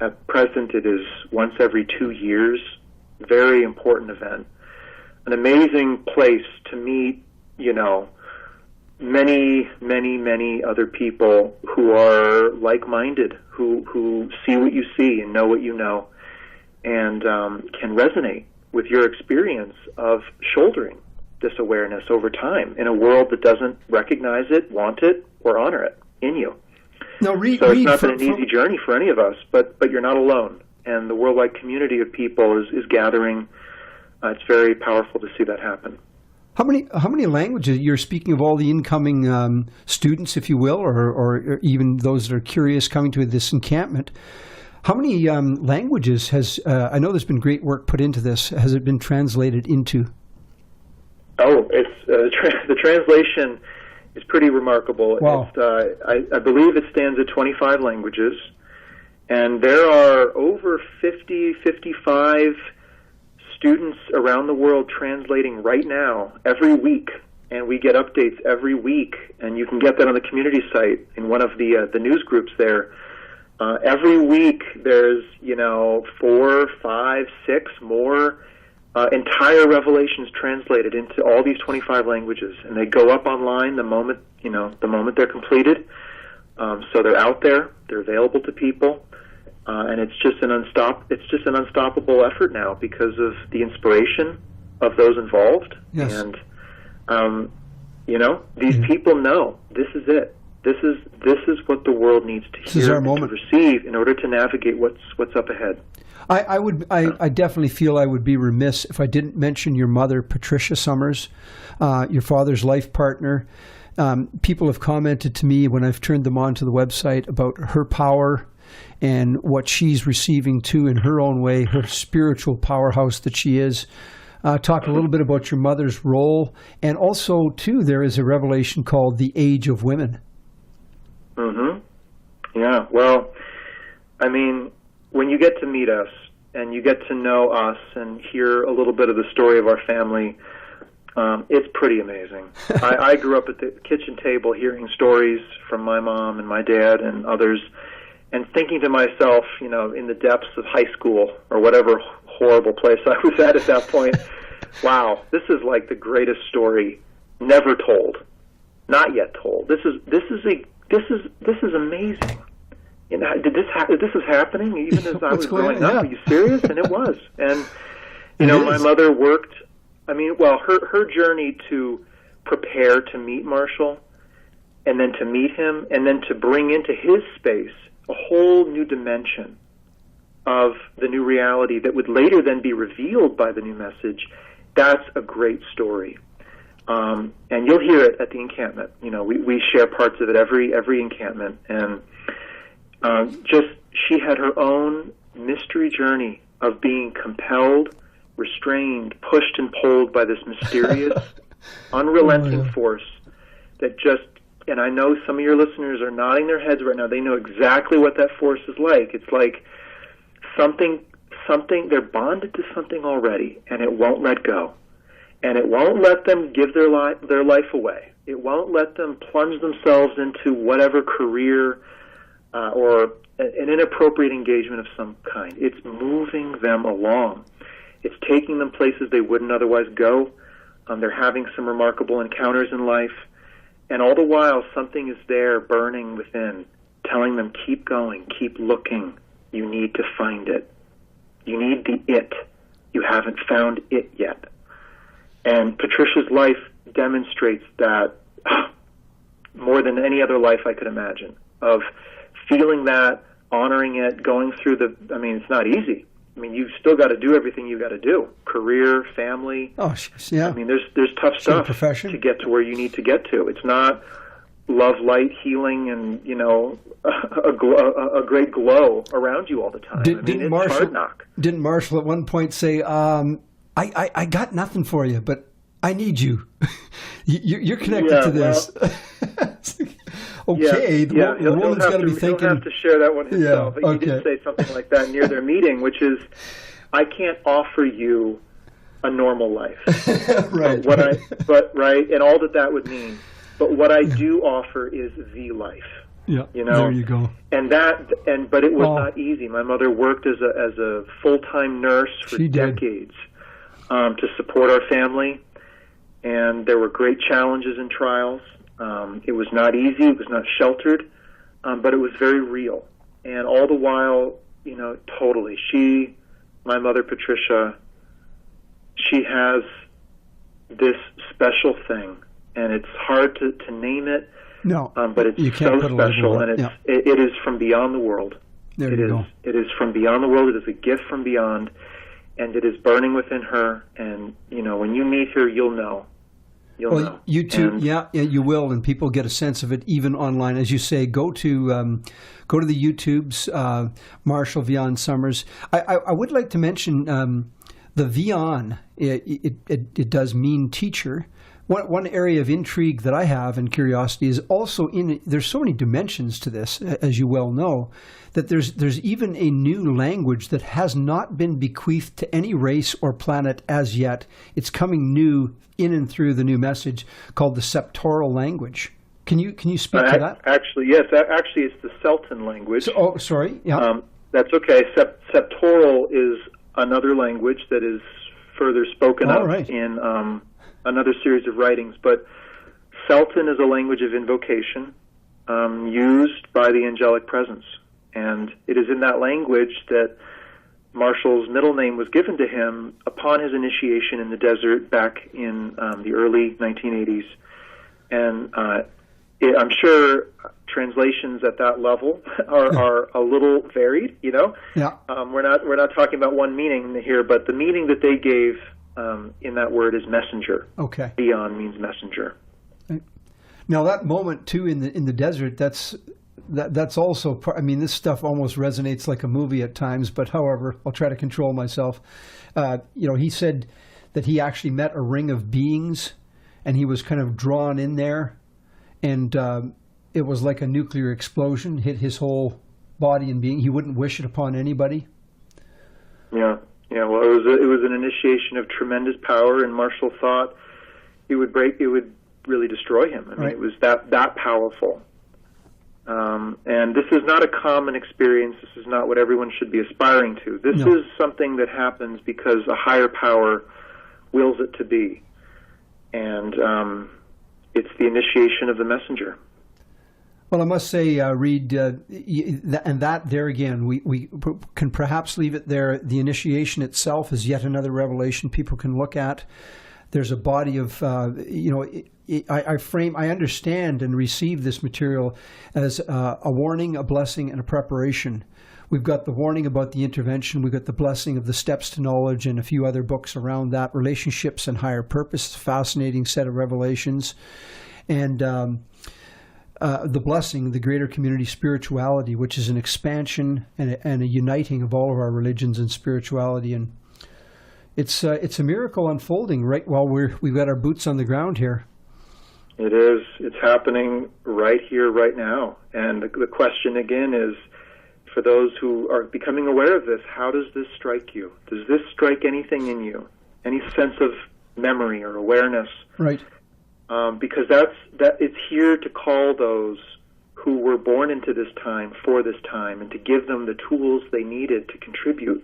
At present, it is once every 2 years. Very important event. An amazing place to meet, many, many, many other people who are like-minded, who see what you see and know what you know, and can resonate with your experience of shouldering this awareness over time in a world that doesn't recognize it, want it, or honor it in you. Now, So it's not been an easy journey for any of us, but you're not alone. And the worldwide community of people is gathering. It's very powerful to see that happen. How many languages, you're speaking of all the incoming students, if you will, or even those that are curious coming to this encampment, how many languages has, I know there's been great work put into this, has it been translated into? Oh, it's the translation is pretty remarkable. Wow. I believe it stands at 25 languages, and there are over 55 students around the world translating right now, every week, and we get updates every week, and you can get that on the community site in one of the news groups there. Every week there's 4, 5, 6 more entire revelations translated into all these 25 languages, and they go up online the moment they're completed. So they're out there, they're available to people. And it's just an unstoppable effort now because of the inspiration of those involved. Yes. And these people know this is it. This is what the world needs to hear and to receive in order to navigate what's up ahead. I definitely feel I would be remiss if I didn't mention your mother, Patricia Summers, your father's life partner. People have commented to me when I've turned them on to the website about her power and what she's receiving too in her own way, her spiritual powerhouse that she is. Talk a little bit about your mother's role, and also too there is a revelation called The Age of Women. Mm-hmm. Yeah, well, I mean, when you get to meet us and you get to know us and hear a little bit of the story of our family, it's pretty amazing. I grew up at the kitchen table hearing stories from my mom and my dad and others, and thinking to myself, in the depths of high school or whatever horrible place I was at that point, wow, this is like the greatest story never told, not yet told. This is amazing. This is happening even as I was growing up. Are you serious? And it was. And my mother worked. Her journey to prepare to meet Marshall, and then to meet him, and then to bring into his space a whole new dimension of the new reality that would later then be revealed by the new message. That's a great story. And you'll hear it at the encampment. We share parts of it every encampment. And she had her own mystery journey of being compelled, restrained, pushed and pulled by this mysterious, unrelenting force that and I know some of your listeners are nodding their heads right now. They know exactly what that force is like. It's like something, they're bonded to something already, and it won't let go. And it won't let them give their life away. It won't let them plunge themselves into whatever career or an inappropriate engagement of some kind. It's moving them along. It's taking them places they wouldn't otherwise go. They're having some remarkable encounters in life. And all the while, something is there burning within, telling them, keep going, keep looking. You need to find it. You need the it. You haven't found it yet. And Patricia's life demonstrates that more than any other life I could imagine, of feeling that, honoring it, going through it's not easy. You've still got to do everything you've got to do. Career, family. Oh, yeah. There's tough stuff to get to where you need to get to. It's not love, light, healing, and, a great glow around you all the time. It's hard knock. Didn't Marshall at one point say, I got nothing for you, but I need you. You're connected to this. Okay, the woman's got to be thinking. He'll have to share that one himself. But he did say something like that near their meeting, which is, I can't offer you a normal life. Right. Right, and all that would mean. But what I do offer is the life. Yeah. There you go. But it was not easy. My mother worked as a full-time nurse for decades to support our family, and there were great challenges and trials. It was not easy. It was not sheltered, but it was very real. And all the while, totally. My mother, Patricia, she has this special thing, and it's hard to name it. No, but it's so special, and it is from beyond the world. There you go. It is from beyond the world. It is a gift from beyond, and it is burning within her. And when you meet her, you'll know. You'll know. You too, yeah, you will, and people get a sense of it even online. As you say, go to the YouTubes, Marshall Vian Summers. I would like to mention the Vian. It does mean teacher. One area of intrigue that I have and curiosity is also there's so many dimensions to this, as you well know, that there's even a new language that has not been bequeathed to any race or planet as yet. It's coming new in and through the new message, called the Septoral language. Can you speak to that? Actually, yes. Actually, it's the Celtan language. Sorry. Yeah. That's okay. Septoral is another language that is further spoken of in another series of writings. But Celtan is a language of invocation used by the angelic presence. And it is in that language that Marshall's middle name was given to him upon his initiation in the desert back in the early 1980s. And I'm sure translations at that level are a little varied. Yeah. We're not talking about one meaning here, but the meaning that they gave in that word is messenger. Okay. Beyond means messenger. Now that moment too in the desert, that's also part. I mean, this stuff almost resonates like a movie at times. But however, I'll try to control myself. He said that he actually met a ring of beings, and he was kind of drawn in there, and it was like a nuclear explosion hit his whole body and being. He wouldn't wish it upon anybody. Yeah. Yeah, well, it was an initiation of tremendous power, and Marshall thought it would really destroy him. I mean, It was that powerful. And this is not a common experience. This is not what everyone should be aspiring to. This is something that happens because a higher power wills it to be, and it's the initiation of the messenger. Well, I must say, Reed, and that there again, we can perhaps leave it there. The initiation itself is yet another revelation people can look at. There's a body of, I understand and receive this material as a warning, a blessing, and a preparation. We've got the warning about the intervention. We've got the blessing of the steps to knowledge and a few other books around that. Relationships and higher purpose, fascinating set of revelations. And the blessing, the greater community spirituality, which is an expansion and a uniting of all of our religions and spirituality. And it's a miracle unfolding right while we've got our boots on the ground here. It is. It's happening right here, right now. And the question again is, for those who are becoming aware of this, how does this strike you? Does this strike anything in you? Any sense of memory or awareness? Right. Because it's here to call those who were born into this time for this time, and to give them the tools they needed to contribute.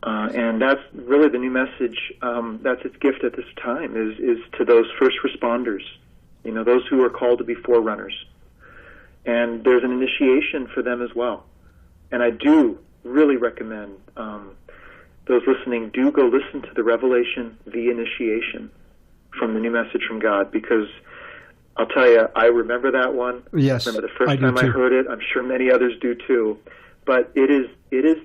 And that's really the new message. That's its gift at this time is to those first responders, those who are called to be forerunners. And there's an initiation for them as well. And I do really recommend those listening do go listen to the revelation, the initiation, from the new message from God, because I'll tell you, I remember that one. Yes, I remember the first time I heard it. I'm sure many others do too. But it is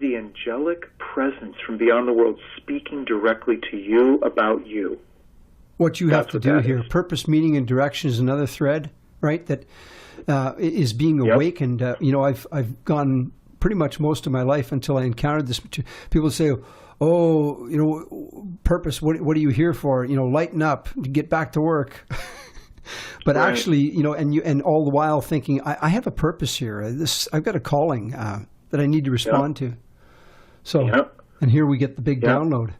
the angelic presence from beyond the world speaking directly to you about you. What you have to do here, purpose, meaning, and direction is another thread, right? That is being awakened. I've gone pretty much most of my life until I encountered this. People say, purpose, what are you here for? Lighten up, get back to work. But actually, and all the while thinking, I have a purpose here. I've got a calling that I need to respond to. So, and here we get the big download.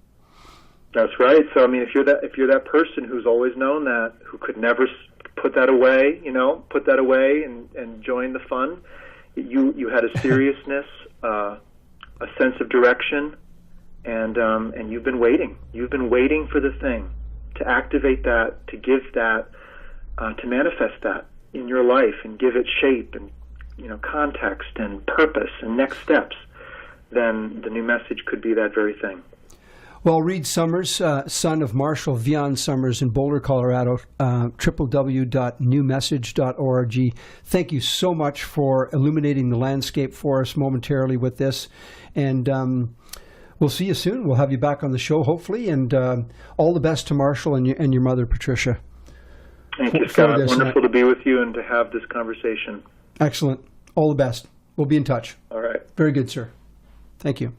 That's right. So, I mean, if you're that person who's always known that, who could never put that away, and join the fun, you had a seriousness, a sense of direction. And you've been waiting. You've been waiting for the thing to activate that, to give that to manifest that in your life and give it shape and, context and purpose and next steps, then the new message could be that very thing. Well, Reed Summers, son of Marshall Vion Summers in Boulder, Colorado, www.newmessage.org. Thank you so much for illuminating the landscape for us momentarily with this. And we'll see you soon. We'll have you back on the show, hopefully. And all the best to Marshall and your mother, Patricia. Thank you, Scott. Wonderful to be with you and to have this conversation. Excellent. All the best. We'll be in touch. All right. Very good, sir. Thank you.